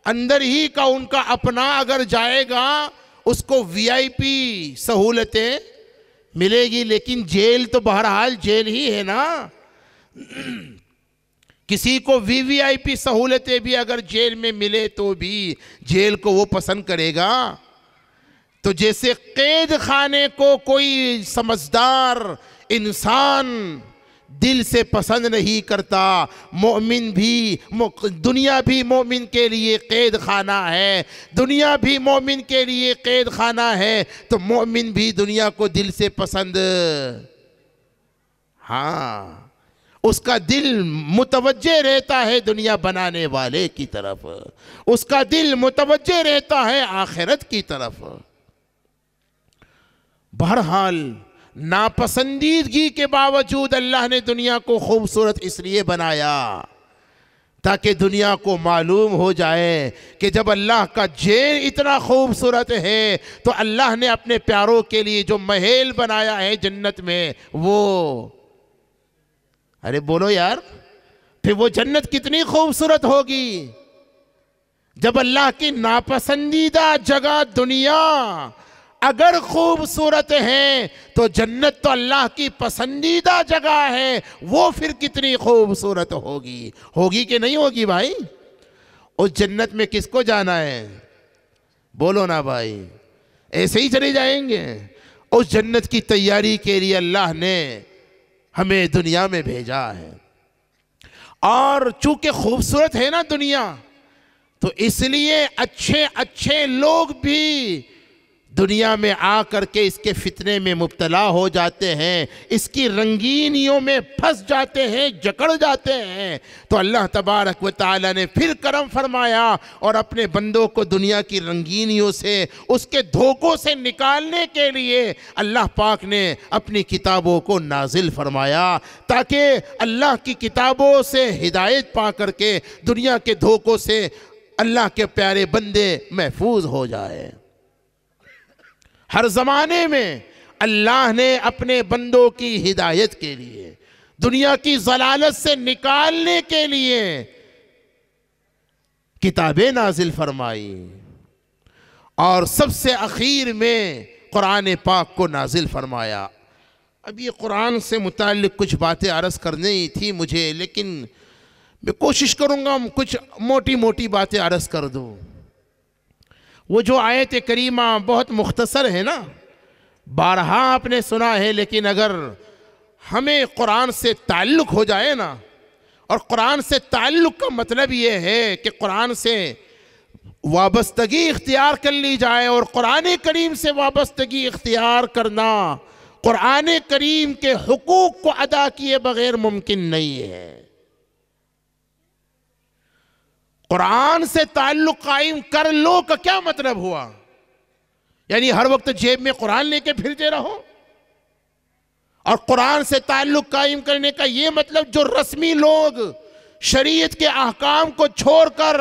अंदर ही का उनका अपना अगर जाएगा उसको वीआईपी सहूलतें मिलेगी, लेकिन जेल तो बहरहाल जेल ही है ना। किसी को वीवीआईपी सहूलतें भी अगर जेल में मिले तो भी जेल को वो पसंद करेगा। तो जैसे कैद खाने को कोई समझदार इंसान दिल से पसंद नहीं करता, मोमिन भी, दुनिया भी मोमिन के लिए कैद खाना है, दुनिया भी मोमिन के लिए कैद खाना है, तो मोमिन भी दुनिया को दिल से पसंद, हाँ, उसका दिल मुतवज्जे रहता है दुनिया बनाने वाले की तरफ, उसका दिल मुतवज्जे रहता है आखिरत की तरफ। बहरहाल नापसंदीदगी के बावजूद अल्लाह ने दुनिया को खूबसूरत इसलिए बनाया ताकि दुनिया को मालूम हो जाए कि जब अल्लाह का जेल इतना खूबसूरत है तो अल्लाह ने अपने प्यारों के लिए जो महल बनाया है जन्नत में, वो, अरे बोलो यार, फिर वो जन्नत कितनी खूबसूरत होगी। जब अल्लाह की नापसंदीदा जगह दुनिया अगर खूबसूरत है तो जन्नत तो अल्लाह की पसंदीदा जगह है, वो फिर कितनी खूबसूरत होगी, होगी कि नहीं होगी भाई। उस जन्नत में किसको जाना है, बोलो ना भाई, ऐसे ही चले जाएंगे। उस जन्नत की तैयारी के लिए अल्लाह ने हमें दुनिया में भेजा है, और चूंकि खूबसूरत है ना दुनिया, तो इसलिए अच्छे अच्छे लोग भी दुनिया में आ करके इसके फितने में मुब्तला हो जाते हैं, इसकी रंगीनियों में फंस जाते हैं, जकड़ जाते हैं। तो अल्लाह तबारक व तआला ने फिर करम फरमाया और अपने बंदों को दुनिया की रंगीनियों से, उसके धोखों से निकालने के लिए अल्लाह पाक ने अपनी किताबों को नाजिल फरमाया, ताकि अल्लाह की किताबों से हिदायत पा करके दुनिया के धोखों से अल्लाह के प्यारे बंदे महफूज हो जाए। हर ज़माने में अल्लाह ने अपने बंदों की हिदायत के लिए, दुनिया की ज़लालत से निकालने के लिए किताबें नाजिल फरमाई, और सबसे आखिर में कुरान पाक को नाजिल फरमाया। अब ये कुरान से मुताल्लिक़ कुछ बातें अर्ज़ करनी थी मुझे, लेकिन मैं कोशिश करूँगा कुछ मोटी मोटी बातें अर्ज़ कर दूँ। वो जो आयत करीमा बहुत मुख्तसर है ना, बारहा आपने सुना है, लेकिन अगर हमें कुरान से ताल्लुक़ हो जाए ना, और कुरान से ताल्लुक़ का मतलब ये है कि कुरान से वाबस्तगी इख्तियार कर ली जाए, और कुरान करीम से वाबस्तगी इख्तियार करना कुरान करीम के हुकूक को अदा किए बगैर मुमकिन नहीं है। कुरान से ताल्लुक़ कायम कर लो का क्या मतलब हुआ, यानी हर वक्त जेब में कुरान लेके फिरते रहो। और कुरान से ताल्लुक़ कायम करने का ये मतलब जो रस्मी लोग शरीयत के अहकाम को छोड़कर,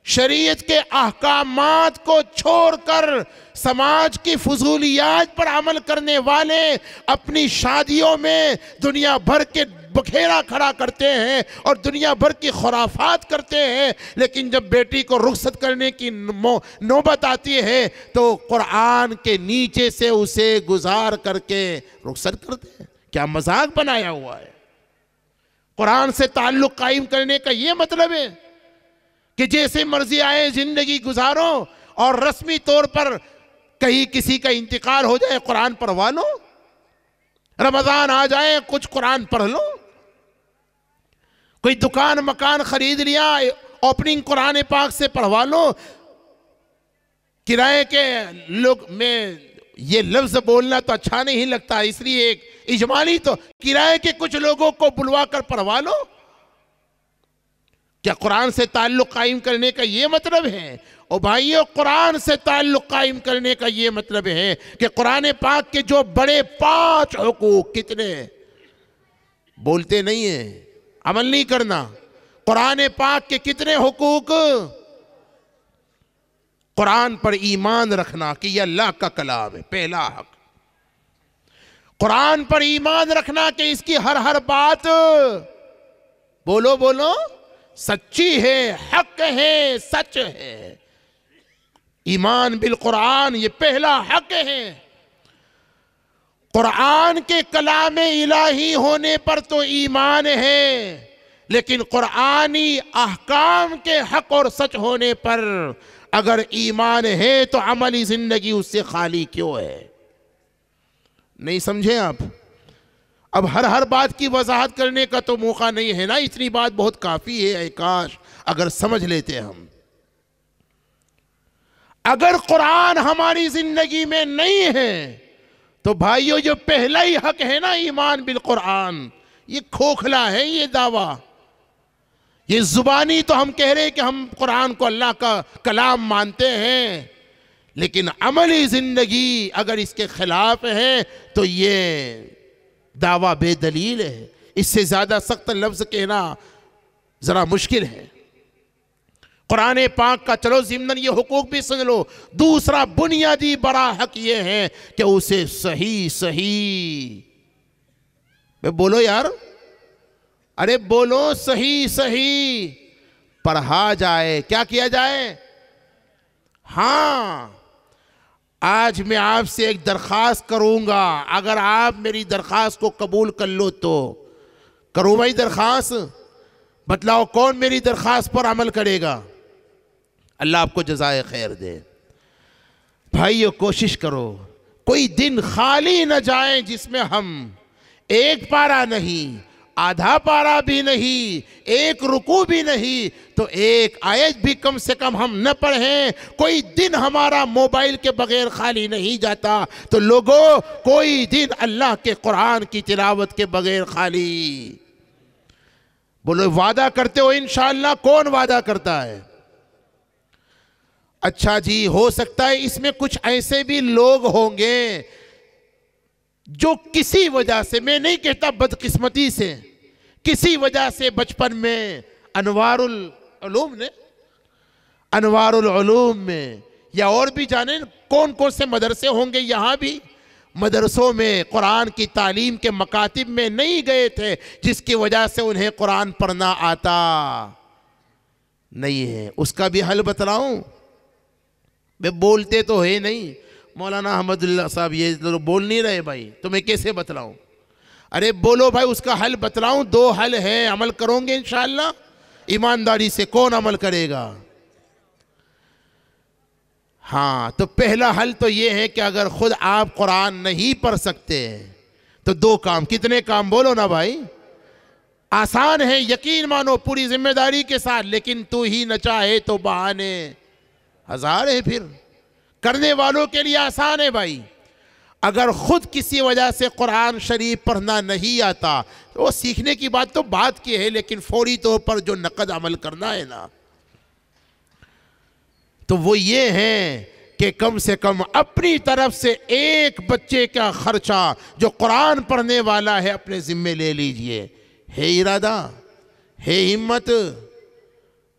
शरीयत के अहकामात को छोड़कर समाज की फजूलियात पर अमल करने वाले अपनी शादियों में दुनिया भर के बखेरा खड़ा करते हैं और दुनिया भर की खुराफात करते हैं, लेकिन जब बेटी को रुखसत करने की नौबत आती है तो कुरान के नीचे से उसे गुजार करके रुखसत करते हैं। क्या मजाक बनाया हुआ है। कुरान से ताल्लुक़ कायम करने का ये मतलब है कि जैसे मर्जी आए जिंदगी गुजारो, और रस्मी तौर पर कहीं किसी का इंतकाल हो जाए कुरान पढ़वा लो, रमजान आ जाए कुछ कुरान पढ़ लो, कोई दुकान मकान खरीद लिया ओपनिंग कुरान पाक से पढ़वा लो। किराए के लोग, में ये लफ्ज बोलना तो अच्छा नहीं लगता, इसलिए एक इजमाली तो किराए के कुछ लोगों को बुलवा कर पढ़वा लो। क्या कुरान से ताल्लुक़ कायम करने का ये मतलब है? ओ भाइयों, कुरान से ताल्लुक़ कायम करने का ये मतलब है कि कुरान पाक के जो बड़े 5 हुकूक, कितने बोलते नहीं है, अमल नहीं करना, कुरान पाक के कितने हुकूक? कुरान पर ईमान रखना कि यह अल्लाह का कलाम है, पहला हक। कुरान पर ईमान रखना कि इसकी हर बात बोलो बोलो सच्ची है, हक है, सच है। ईमान बिल कुरान ये पहला हक है। कुरान के कलाम इलाही होने पर तो ईमान है, लेकिन कुरानी अहकाम के हक और सच होने पर अगर ईमान है तो अमली जिंदगी उससे खाली क्यों है? नहीं समझे आप? अब हर बात की वजाहत करने का तो मौका नहीं है ना, इतनी बात बहुत काफी है। काश अगर समझ लेते हम। अगर कुरान हमारी जिंदगी में नहीं है तो भाइयों जो पहला ही हक है ना ईमान बिल कुरान, ये खोखला है, ये दावा। ये जुबानी तो हम कह रहे हैं कि हम कुरान को अल्लाह का कलाम मानते हैं, लेकिन अमली जिंदगी अगर इसके खिलाफ है तो ये दावा बेदलील है। इससे ज्यादा सख्त लफ्ज कहना जरा मुश्किल है। कुरान पाक का चलो ज़िम्नन ये हुकूक भी सुन लो। दूसरा बुनियादी बड़ा हक ये है कि उसे सही बोलो यार, अरे बोलो सही पढ़ा जाए। क्या किया जाए? हाँ, आज मैं आपसे एक दरख्वास्त करूंगा, अगर आप मेरी दरख्वास्त को कबूल कर लो तो करूँ भाई दरख्वास्त? बतलाओ कौन मेरी दरख्वास्त पर अमल करेगा? अल्लाह आपको जज़ाए खैर दे। भाइयों कोशिश करो कोई दिन खाली न जाए जिसमें हम एक पारा नहीं, आधा पारा भी नहीं, एक रुकू भी नहीं, तो एक आयत भी कम से कम हम न पढ़ें। कोई दिन हमारा मोबाइल के बगैर खाली नहीं जाता। तो लोगों, कोई दिन अल्लाह के कुरान की तिलावत के बगैर खाली। बोलो वादा करते हो इंशाअल्लाह? कौन वादा करता है? अच्छा जी, हो सकता है इसमें कुछ ऐसे भी लोग होंगे जो किसी वजह से, मैं नहीं कहता बदकिस्मती से, किसी वजह से बचपन में अनवारुल उलूम में या और भी जाने कौन कौन से मदरसे होंगे, यहाँ भी मदरसों में कुरान की तालीम के मकातिब में नहीं गए थे, जिसकी वजह से उन्हें कुरान पढ़ना आता नहीं है। उसका भी हल बतलाऊं? वे बोलते तो है नहीं। मौलाना अहमदुल्लाह साहब ये तो बोल नहीं रहे भाई, तो मैं कैसे बतलाऊं? अरे बोलो भाई, उसका हल बतलाऊं? दो हल है, अमल करोगे इंशाअल्लाह? ईमानदारी से कौन अमल करेगा? हाँ, तो पहला हल तो ये है कि अगर खुद आप कुरान नहीं पढ़ सकते तो दो काम। कितने काम बोलो ना भाई? आसान है, यकीन मानो पूरी जिम्मेदारी के साथ, लेकिन तू ही न चाहे तो बहाने हजार है। फिर करने वालों के लिए आसान है भाई। अगर खुद किसी वजह से कुरान शरीफ पढ़ना नहीं आता तो वो सीखने की बात तो बात की है, लेकिन फौरी तौर पर जो नकद अमल करना है ना, तो वो ये है कि कम से कम अपनी तरफ से एक बच्चे का खर्चा जो कुरान पढ़ने वाला है अपने जिम्मे ले लीजिए। है इरादा, है हिम्मत?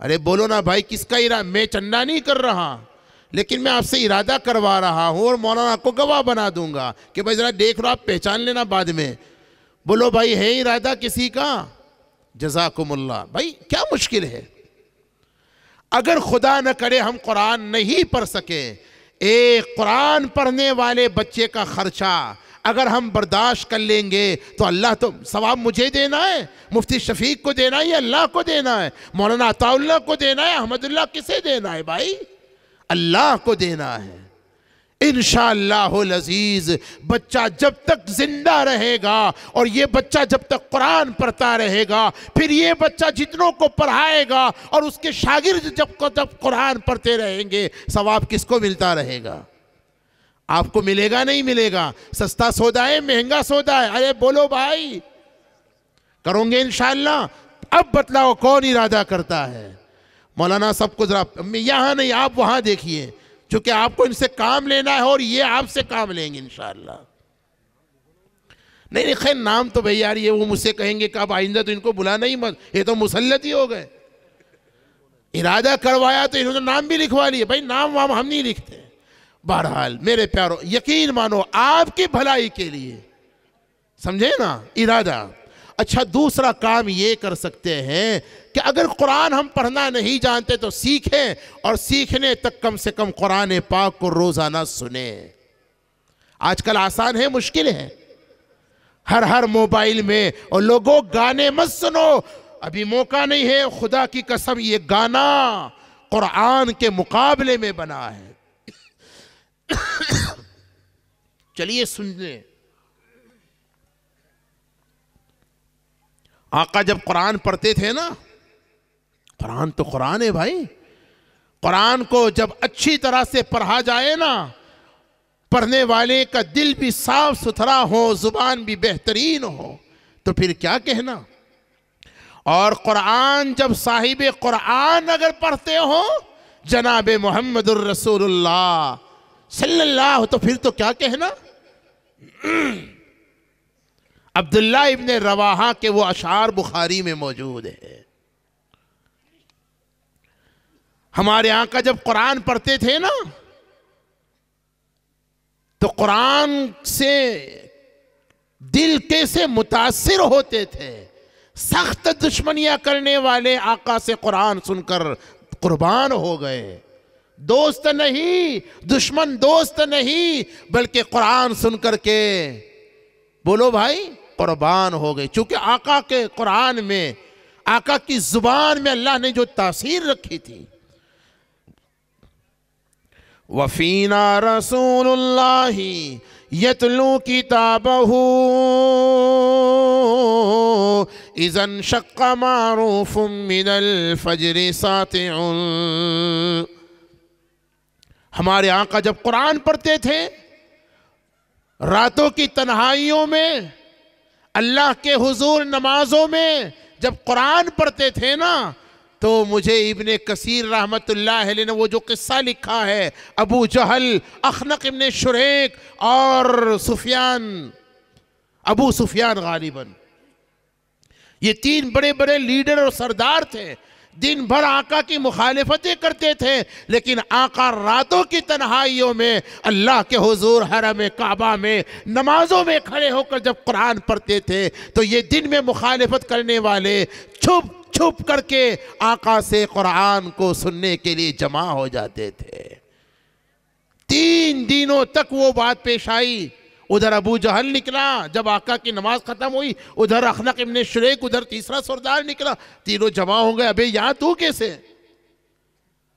अरे बोलो ना भाई, किसका इरादा? मैं चंदा नहीं कर रहा, लेकिन मैं आपसे इरादा करवा रहा हूं और मौलाना को गवाह बना दूंगा कि भाई जरा देख लो, आप पहचान लेना बाद में। बोलो भाई, है इरादा किसी का? जज़ाकुमुल्लाह। भाई क्या मुश्किल है? अगर खुदा न करे हम कुरान नहीं पढ़ सके, एक कुरान पढ़ने वाले बच्चे का खर्चा अगर हम बर्दाश्त कर लेंगे तो अल्लाह तो सवाब मुझे देना है, मुफ्ती शफीक को देना है, अल्लाह को देना है, मौलाना अताउल्लाह को देना है, अहमदुल्लाह किसे देना है भाई? अल्लाह को देना है। इंशाअल्लाहुल अजीज बच्चा जब तक जिंदा रहेगा और ये बच्चा जब तक कुरान पढ़ता रहेगा, फिर ये बच्चा जितनों को पढ़ाएगा और उसके शागिर्द जब कुरान पढ़ते रहेंगे, सवाब किसको मिलता रहेगा? आपको मिलेगा नहीं मिलेगा? सस्ता सौदा है, महंगा सौदा है? अरे बोलो भाई, करोगे इंशाअल्लाह? अब बतलाओ कौन इरादा करता है? मौलाना सबको जरा, यहाँ नहीं आप वहां देखिए, क्योंकि आपको इनसे काम लेना है और ये आपसे काम लेंगे इंशाअल्लाह। नहीं खैर, नाम तो भाई यार ये वो मुझसे कहेंगे कि आप आइंदा तो इनको बुलाना ही मत, ये तो मुसल्लत ही हो गए। इरादा करवाया तो इन्होंने नाम भी लिखवा लिया। भाई नाम वाम हम नहीं लिखते। बहरहाल मेरे प्यारो, यकीन मानो आपकी भलाई के लिए, समझे ना, इरादा। अच्छा, दूसरा काम ये कर सकते हैं कि अगर कुरान हम पढ़ना नहीं जानते तो सीखें, और सीखने तक कम से कम कुरान पाक को रोजाना सुने। आजकल आसान है, मुश्किल है। हर मोबाइल में, और लोगों गाने मत सुनो, अभी मौका नहीं है। खुदा की कसम, ये गाना कुरान के मुकाबले में बना है। चलिए सुन ले। आका जब कुरान पढ़ते थे ना, कुरान तो कुरान है भाई, कुरान को जब अच्छी तरह से पढ़ा जाए ना, पढ़ने वाले का दिल भी साफ सुथरा हो, जुबान भी बेहतरीन हो, तो फिर क्या कहना। और कुरान जब साहिब कुरान अगर पढ़ते हो, जनाब मोहम्मदुर रसूलुल्लाह सल्लल्लाहु, तो फिर तो क्या कहना। अब्दुल्ला इब्ने रवाहा के वो अशार बुखारी में मौजूद है। हमारे आका जब कुरान पढ़ते थे ना, तो कुरान से दिल कैसे मुतासिर होते थे। सख्त दुश्मनियां करने वाले आका से कुरान सुनकर कुर्बान हो गए। दोस्त नहीं, दुश्मन दोस्त नहीं, बल्कि कुरान सुनकर के, बोलो भाई, कुर्बान हो गए। चूंकि आका के कुरान में, आका की जुबान में अल्लाह ने जो तासीर रखी थी। वफीना रसूलुल्लाही यतलू किताबहू इज़न शक्का मारूफुम मिनल फज्र सातिउन। हमारे आका जब कुरान पढ़ते थे, रातों की तन्हाइयों में, अल्लाह के हुजूर नमाजों में जब कुरान पढ़ते थे ना, तो मुझे इब्ने कसीर रहमतुल्लाह अलैह ने वो जो किस्सा लिखा है, अबू जहल, अखनक इब्ने शुरैक और अबू सुफियान गालिबन, ये तीन बड़े बड़े लीडर और सरदार थे। दिन भर आका की मुखालिफतें करते थे, लेकिन आका रातों की तन्हाइयों में अल्लाह के हुजूर हरम काबा में नमाजों में खड़े होकर जब कुरान पढ़ते थे, तो ये दिन में मुखालिफत करने वाले छुप छुप करके आका से कुरान को सुनने के लिए जमा हो जाते थे। 3 दिनों तक वो बात पेश आई। उधर अबू जहल निकला जब आका की नमाज खत्म हुई, उधर अखनक इब्ने शुरैक, उधर तीसरा सरदार निकला, तीनों जमा हो गए। अबे यहां तू कैसे?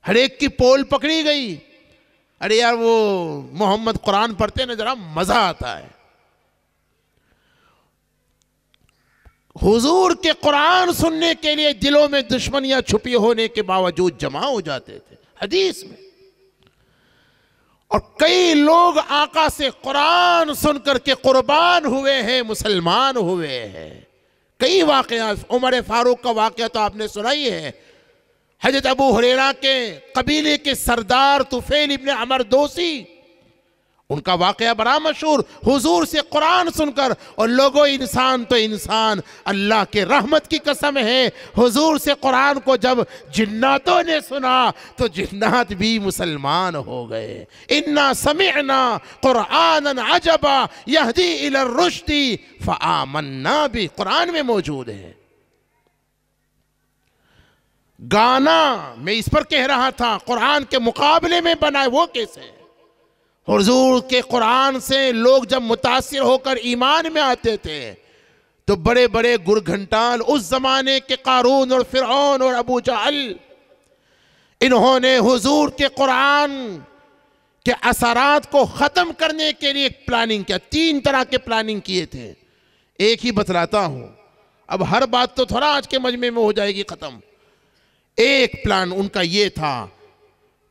हर एक की पोल पकड़ी गई। अरे यार, वो मोहम्मद कुरान पढ़ते ना, जरा मजा आता है। हुजूर के कुरान सुनने के लिए दिलों में दुश्मनियां छुपी होने के बावजूद जमा हो जाते थे हदीस में। और कई लोग आका से कुरान सुनकर के कुर्बान हुए हैं, मुसलमान हुए हैं। कई वाक़यात, उमर फारूक का वाक़या तो आपने सुना ही है। हजरत अबू हुरैरा के कबीले के सरदार तुफैल इब्ने अमर दोसी, उनका वाक़या बड़ा मशहूर। हुजूर से कुरान सुनकर, और लोगों, इंसान तो इंसान, अल्लाह के रहमत की कसम है, हुजूर से कुरान को जब जिन्नातों ने सुना तो जिन्नात भी मुसलमान हो गए। इन्ना समिअना कुरानन अजबा यहदी इलर रुश्दी फआमन्ना भी, कुरान में मौजूद है। गाना मैं इस पर कह रहा था, कुरान के मुकाबले में बनाए, वो कैसे? हुजूर के कुरान से लोग जब मुतासिर होकर ईमान में आते थे, तो बड़े बड़े गुरघंटाल, उस जमाने के कारून और फिरौन और अबू जहल, इन्होंने हुजूर के कुरान के असरात को ख़त्म करने के लिए एक प्लानिंग किया। 3 तरह के प्लानिंग किए थे। एक ही बतलाता हूं, अब हर बात तो थोड़ा आज के मजमे में हो जाएगी ख़त्म। एक प्लान उनका ये था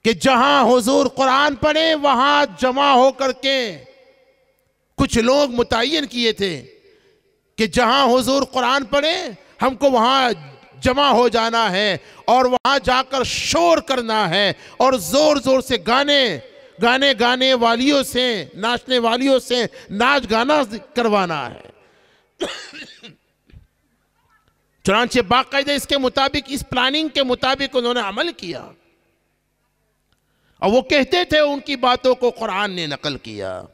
कि जहां हुजूर कुरान पढ़े वहां जमा होकर के कुछ लोग मुतय्यन किए थे कि जहां हुजूर कुरान पढ़े हमको वहां जमा हो जाना है, और वहां जाकर शोर करना है, और जोर जोर से गाने वालियों से, नाचने वालियों से नाच गाना करवाना है। चुनांचे बाकायदा इसके मुताबिक, इस प्लानिंग के मुताबिक उन्होंने अमल किया और वो कहते थे, उनकी बातों को कुरान ने नकल किया।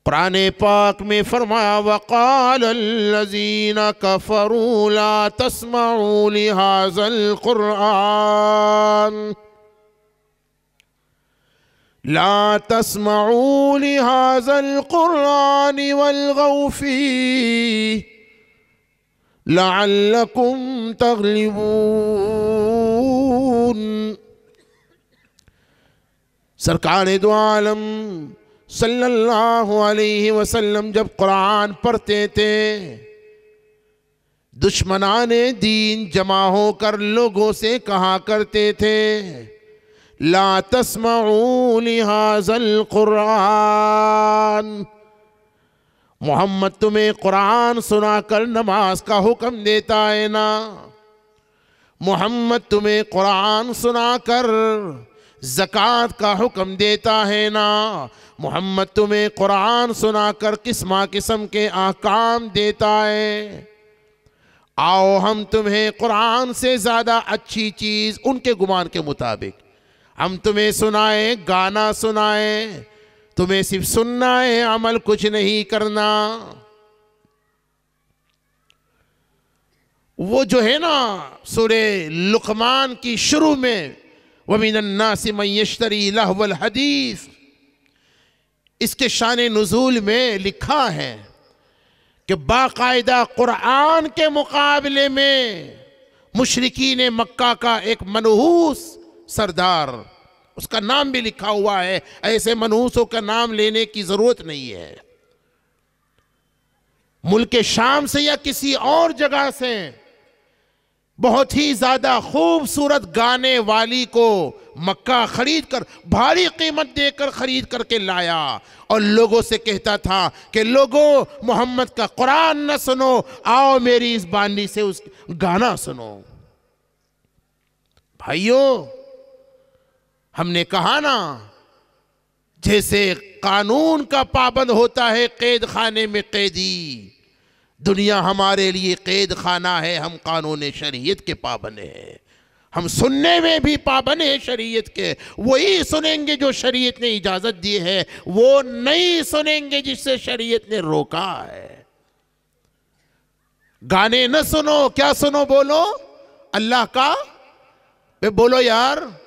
कुरान पाक में फरमाया, वक़ालल्लज़ीना कफ़रू ला तस्मऊ लिहाज़ल क़ुरआन ला तस्मऊ लिहाज़ल क़ुरआन वल्ग़ौ फ़ीहि लअल्लकुम तग़लिबून। सरकार दो आलम सल्लल्लाहु अलैहि वसल्लम जब कुरान पढ़ते थे, दुश्मनाने दीन जमा होकर लोगों से कहा करते थे, ला तस्मऊ लिहाज़ल क़ुरआन, मोहम्मद तुम्हें कुरान सुनाकर नमाज का हुक्म देता है ना, मोहम्मद तुम्हें कुरान सुनाकर ज़कात का हुक्म देता है ना, मोहम्मद तुम्हें कुरान सुनाकर किस्मा किस्म के ahकाम देता है। आओ हम तुम्हें कुरान से ज़्यादा अच्छी चीज़ उनके गुमान के मुताबिक हम तुम्हें सुनाए, गाना सुनाए, तुम्हें सिर्फ सुनना है, अमल कुछ नहीं करना। वो जो है ना सूरे लुक़मान की शुरू में, वमिनन्नासि मन यश्तरी लहवल हदीस, इसके शाने नुज़ूल में लिखा है कि बाकायदा कुरान के मुकाबले में मुशरिकीन मक्का का एक मनहूस सरदार, उसका नाम भी लिखा हुआ है, ऐसे मनहूसों का नाम लेने की जरूरत नहीं है, मुल्क शाम से या किसी और जगह से बहुत ही ज्यादा खूबसूरत गाने वाली को मक्का खरीद कर, भारी कीमत देकर खरीद करके लाया और लोगों से कहता था कि लोगों, मोहम्मद का कुरान न सुनो, आओ मेरी इस बानी से उस गाना सुनो। भाइयों, हमने कहा ना, जैसे कानून का पाबंद होता है कैद खाने में कैदी, दुनिया हमारे लिए कैद खाना है, हम कानून शरीयत के पाबंद हैं। हम सुनने में भी पाबंद है शरीयत के, वही सुनेंगे जो शरीयत ने इजाजत दी है, वो नहीं सुनेंगे जिससे शरीयत ने रोका है। गाने न सुनो, क्या सुनो? बोलो अल्लाह का, बोलो यार,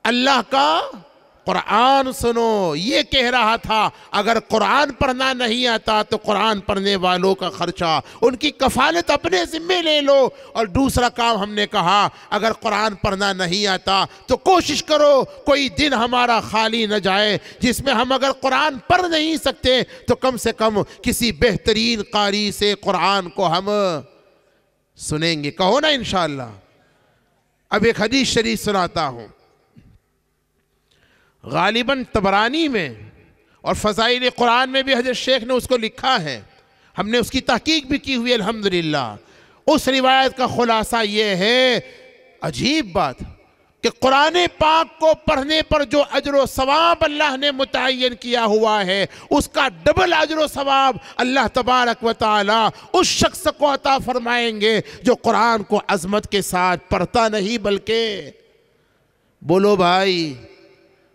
अल्लाह का कुरान सुनो। ये कह रहा था अगर कुरान पढ़ना नहीं आता तो कुरान पढ़ने वालों का खर्चा, उनकी कफालत अपने जिम्मे ले लो। और दूसरा काम हमने कहा, अगर कुरान पढ़ना नहीं आता तो कोशिश करो कोई दिन हमारा खाली न जाए जिसमें हम अगर कुरान पढ़ नहीं सकते तो कम से कम किसी बेहतरीन कारी से कुरान को हम सुनेंगे। कहो ना इंशाअल्लाह। अब एक हदीस शरीफ सुनाता हूँ, गालिबन तबरानी में और फ़ज़ाइल कुरान में भी हज़रत शेख ने उसको लिखा है, हमने उसकी तहकीक भी की हुई अल्हम्दुलिल्लाह। उस रिवायत का खुलासा ये है, अजीब बात, कि कुरान पाक को पढ़ने पर जो अजर सवाब अल्लाह ने मुतय्यन किया हुआ है, उसका डबल अजर सवाब अल्लाह तबारक व तआला उस शख्स को अता फरमाएंगे जो कुरान को अज़मत के साथ पढ़ता नहीं बल्कि, बोलो भाई,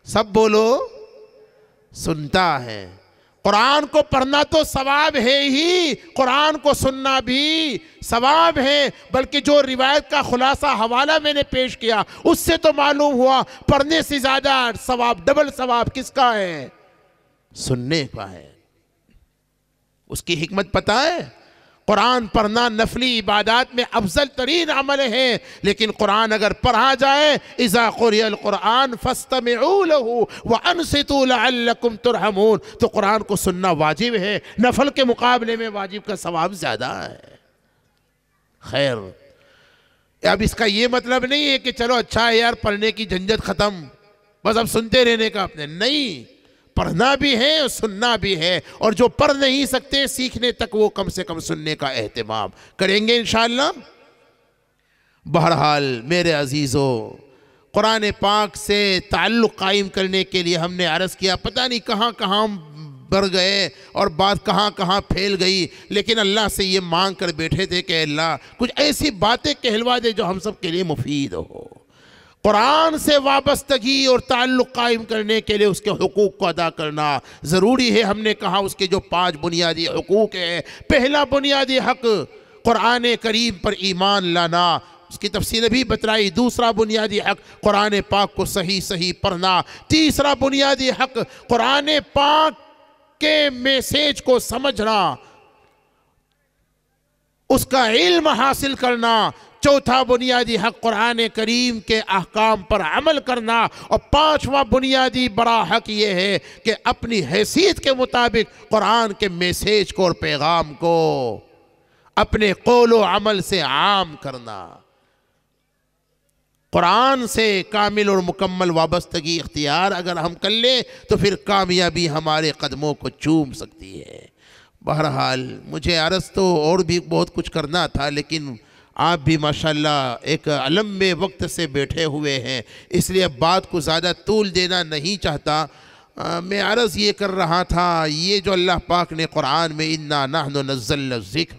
सब बोलो, सुनता है। कुरान को पढ़ना तो सवाब है ही, कुरान को सुनना भी सवाब है। बल्कि जो रिवायत का खुलासा हवाला मैंने पेश किया उससे तो मालूम हुआ पढ़ने से ज्यादा सवाब, डबल सवाब किसका है? सुनने का है। उसकी हिकमत पता है? कुरान पढ़ना नफली इबादत में अफजल तरीन अमल है, लेकिन कुरान अगर पढ़ा जाए, इज़ा क़ुरिअल कुरान फ़स्तमिऊ लहू व अन्सितू लअल्लकुम तुरहमून, तो कुरान को सुनना वाजिब है, नफल के मुकाबले में वाजिब का सवाब ज़्यादा है। खैर, अब इसका ये मतलब नहीं है कि चलो अच्छा है यार, पढ़ने की झंझट ख़त्म, बस अब सुनते रहने का अपने, नहीं, पढ़ना भी है और सुनना भी है। और जो पढ़ नहीं सकते सीखने तक वो कम से कम सुनने का एहतिमाम करेंगे इंशाअल्लाह। बहरहाल मेरे अजीज़ों, कुरान पाक से ताल्लुक़ कायम करने के लिए हमने अर्ज़ किया, पता नहीं कहाँ कहाँ बढ़ गए और बात कहाँ कहाँ फैल गई, लेकिन अल्लाह से ये मांग कर बैठे थे कि अल्लाह कुछ ऐसी बातें कहलवा दे जो हम सब के लिए मुफीद हो। कुरान से वाबस्तगी और ताल्लुक़ कायम करने के लिए उसके हुकूक़ को अदा करना ज़रूरी है। हमने कहा उसके जो 5 बुनियादी हुकूक़ हैं, पहला बुनियादी हक़ कुरान करीम पर ईमान लाना, उसकी तफसील भी बतलाई। दूसरा बुनियादी हक़ कुरान पाक को सही सही पढ़ना। तीसरा बुनियादी हक़ कुरान पाक के मैसेज को समझना, उसका इल्म हासिल करना। चौथा बुनियादी हक़ कुरान करीम के अहकाम पर अमल करना। और 5वां बुनियादी बड़ा हक़ ये है कि अपनी हैसियत के मुताबिक कुरान के मैसेज को और पैगाम को अपने कौलो अमल से आम करना। कुरान से कामिल और मुकम्मल वाबस्तगी इख्तियार अगर हम कर लें तो फिर कामयाबी हमारे कदमों को चूम सकती है। बहरहाल मुझे अर्ज़ तो और भी बहुत कुछ करना था, लेकिन आप भी माशाल्लाह एक लंबे वक्त से बैठे हुए हैं, इसलिए बात को ज़्यादा तूल देना नहीं चाहता। मैं अर्ज़ ये कर रहा था, ये जो अल्लाह पाक ने कुरान में इन्ना नहनु नज़्ज़लना ज़िक्र,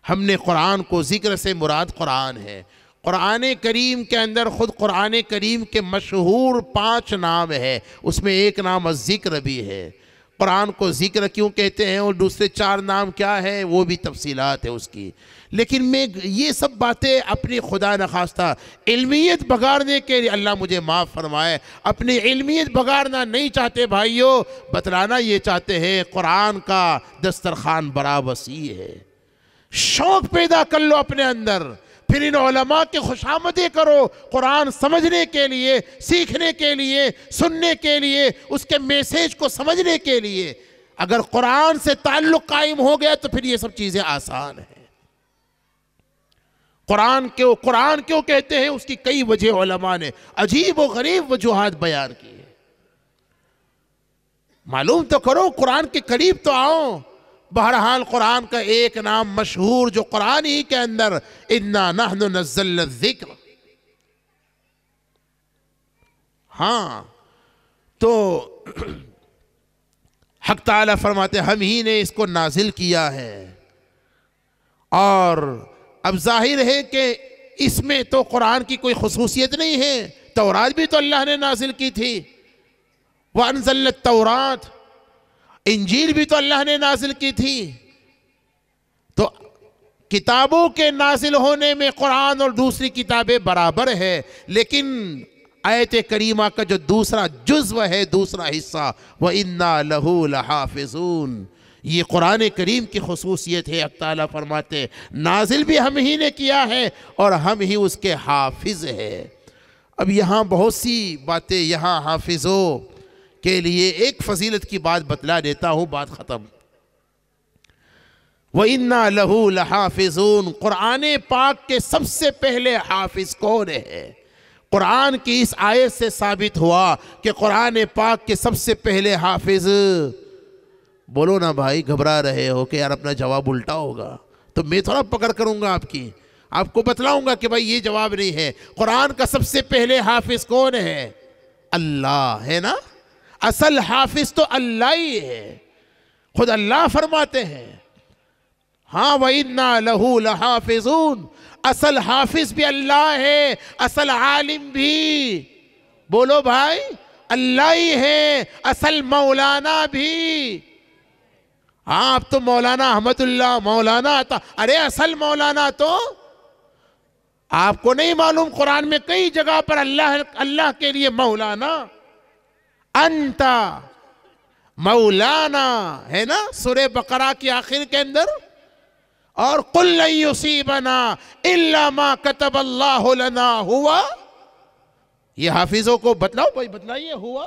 हमने कुरान को, ज़िक्र से मुराद कुरान है। कुरान करीम के अंदर ख़ुद कुरान करीम के मशहूर 5 नाम है, उसमें एक नाम ज़िक्र भी है। कुरान को ज़िक्र क्यों कहते हैं और दूसरे 4 नाम क्या है वो भी तफसीलात है उसकी। लेकिन मैं ये सब बातें अपनी खुदा नखास्ता इल्मियत बगाड़ने के लिए, अल्लाह मुझे माफ़ फरमाए, अपनी इल्मियत बगाड़ना नहीं चाहते भाइयों, बतलाना ये चाहते हैं कुरान का दस्तरखान बड़ा वसी है। शौक़ पैदा कर लो अपने अंदर, फिर इन उलमा के खुशामदें करो कुरान समझने के लिए, सीखने के लिए, सुनने के लिए, उसके मैसेज को समझने के लिए। अगर कुरान से ताल्लुक़ कायम हो गया तो फिर ये सब चीज़ें आसान हैं। कुरान क्यों कहते हैं, उसकी कई वजह उलमा ने अजीब व गरीब वजूहात बयान की है। मालूम तो करो, कुरान के करीब तो आओ। बहरहाल कुरान का एक नाम मशहूर जो कुरान ही के अंदर इन्ना नहनु नज़्ज़लना ज़िक्र, हाँ, तो हक़ ताला फरमाते हम ही ने इसको नाजिल किया है। और अब जाहिर है कि इसमें तो कुरान की कोई खुसूसियत नहीं है, तौरात भी तो अल्लाह ने नाजिल की थी, व अनज़लना तौरात, इंजील भी तो अल्लाह ने नाजिल की थी। तो किताबों के नाजिल होने में कुरान और दूसरी किताबें बराबर है, लेकिन आयत करीमा का जो दूसरा जुज़्व है, दूसरा हिस्सा, व इन्ना लहू लहाफ़िज़ून, ये कुरान करीम की खुसूसियत है। अल्लाह ताला फरमाते नाजिल भी हम ही ने किया है और हम ही उसके हाफिज़ है। अब यहाँ बहुत सी बातें, यहाँ हाफिज़ों के लिए एक फजीलत की बात बतला देता हूँ, बात ख़त्म। व इन्ना लहू लहाफ़िज़ून, कुरान पाक के सबसे पहले हाफिज़ कौन है? कुरान की इस आयत से साबित हुआ कि कुरान पाक के सबसे पहले हाफिज़, बोलो ना भाई, घबरा रहे हो कि यार अपना जवाब उल्टा होगा, तो मैं थोड़ा पकड़ करूँगा आपको बतलाऊँगा कि भाई ये जवाब नहीं है। कुरान का सबसे पहले हाफिज़ कौन है? अल्लाह है ना। असल हाफिज़ तो अल्लाह ही है, खुद अल्लाह फरमाते हैं, हाँ व इन्ना लहू लहाफ़िज़ून, असल हाफिज़ भी अल्लाह है, असल आलिम भी, बोलो भाई, अल्लाह ही है, असल मौलाना भी। हाँ, अब तो मौलाना अहमदुल्लाह, मौलाना आता, अरे असल मौलाना तो आपको नहीं मालूम? कुरान में कई जगह पर अल्लाह के लिए मौलाना, अंता मौलाना है ना, सूरह बकरा की आखिर के अंदर, और कुल लन युसीबना इल्ला मा कतबल्लाहु लना हुआ। ये हाफिजों को बतलाओ भाई, बतलाइए, हुआ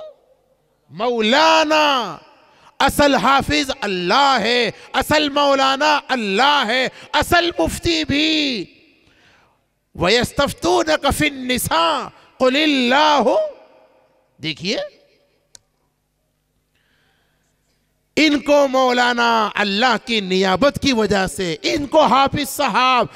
मौलाना। असल हाफिज अल्लाह है, असल मौलाना अल्लाह है, असल मुफ्ती भी। वयस्तफ्तूनक फिन्निसा कुलिल्लाहु, देखिए इनको मौलाना अल्लाह की नियाबत की वजह से, इनको हाफिज साहब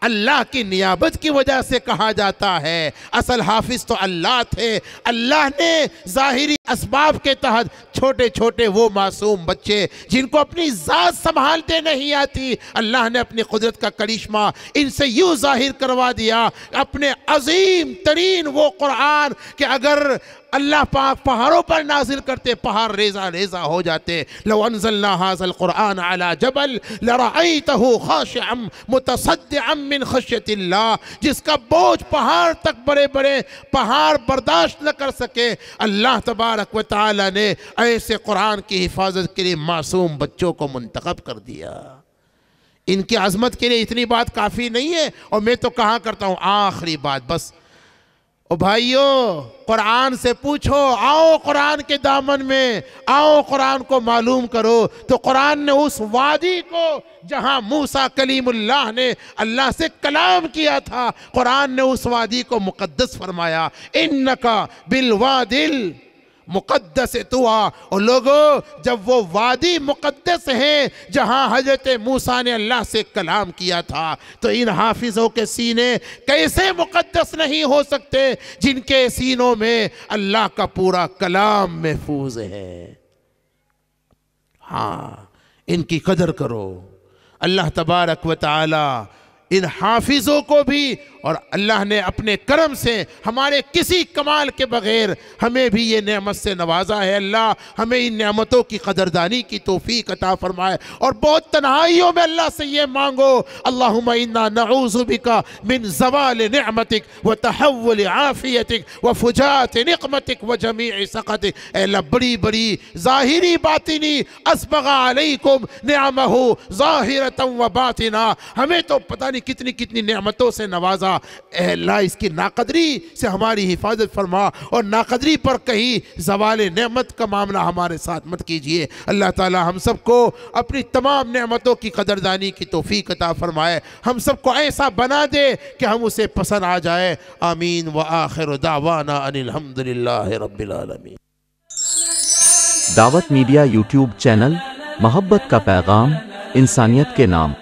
अल्लाह की नियाबत की वजह से कहा जाता है। असल हाफिज तो अल्लाह थे, अल्लाह ने जाहिरी असबाब के तहत छोटे छोटे वो मासूम बच्चे जिनको अपनी ज़ात संभालते नहीं आती, अल्लाह ने अपनी कुदरत का करिश्मा इनसे यूँ जाहिर करवा दिया अपने अजीम तरीन वो कुरान कि अगर अल्लाह पाक पहाड़ों पर नाजिल करते पहाड़ रेजा रेजा हो जाते। लौ अनज़लना हाज़ल कुरान अला जबल लरअयतहु खाशिअम मुतसद्दिअम मिन खश्यतिल्लाह, जिसका बोझ पहाड़ तक बड़े बड़े पहाड़ बर्दाश्त न कर सके, अल्लाह तबारक व तआला ने ऐसे कुरान की हिफाजत के लिए मासूम बच्चों को मुंतखब कर दिया। इनकी अजमत के लिए इतनी बात काफ़ी नहीं है। और मैं तो कहा करता हूँ आखिरी बात बस, ओ भाइयों कुरान से पूछो, आओ कुरान के दामन में आओ, कुरान को मालूम करो। तो कुरान ने उस वादी को जहां मूसा कलीमुल्लाह ने अल्लाह से कलाम किया था, कुरान ने उस वादी को मुकद्दस फरमाया, इन्नका बिल वादिल मुकद्दस तुआ। और लोगों, जब वो वादी मुकद्दस है जहां हजरत मूसा ने अल्लाह से कलाम किया था, तो इन हाफिजों के सीने कैसे मुकद्दस नहीं हो सकते जिनके सीनों में अल्लाह का पूरा कलाम महफूज है। हाँ, इनकी कदर करो। अल्लाह तबारक व तआला इन हाफिजों को भी, और अल्लाह ने अपने करम से हमारे किसी कमाल के बगैर हमें भी ये नेमत से नवाजा है। अल्लाह हमें इन नेमतों की कदरदानी की तौफीक अता फरमाए। और बहुत तन्हाइयों में अल्लाह से ये मांगो, अल्लाहुम्मा इन्ना नऊज़ु बिका मिन ज़वाल निअमतिक व तहव्वुल आफियतिक व फुजात निक़मतिक व जमीअ सक़तिक। अल्लाह बड़ी बड़ी ज़ाहिरी बातिनी अस्बग़ा अलैकुम निअमहु ज़ाहिरतन व बातिना, हमें तो पता नहीं कितनी कितनी नेमतों से नवाजा। अल्लाह इसकी नाकदरी से हमारी हिफाजत फरमा, और नाकदरी पर कहीं ज़वाल नेमत का मामला हमारे साथ मत कीजिए। अल्लाह ताला हम सबको अपनी तमाम नेमतों की कदरदानी की तौफीक अता फरमाए, हम सबको ऐसा बना दे कि हम उसे पसंद आ जाए। आमीन व आखिर दावाना अनिल हम्दुलिल्लाहि रब्बिल आलमीन। दावत मीडिया यूट्यूब चैनल, मोहब्बत का पैगाम, इंसानियत के नाम।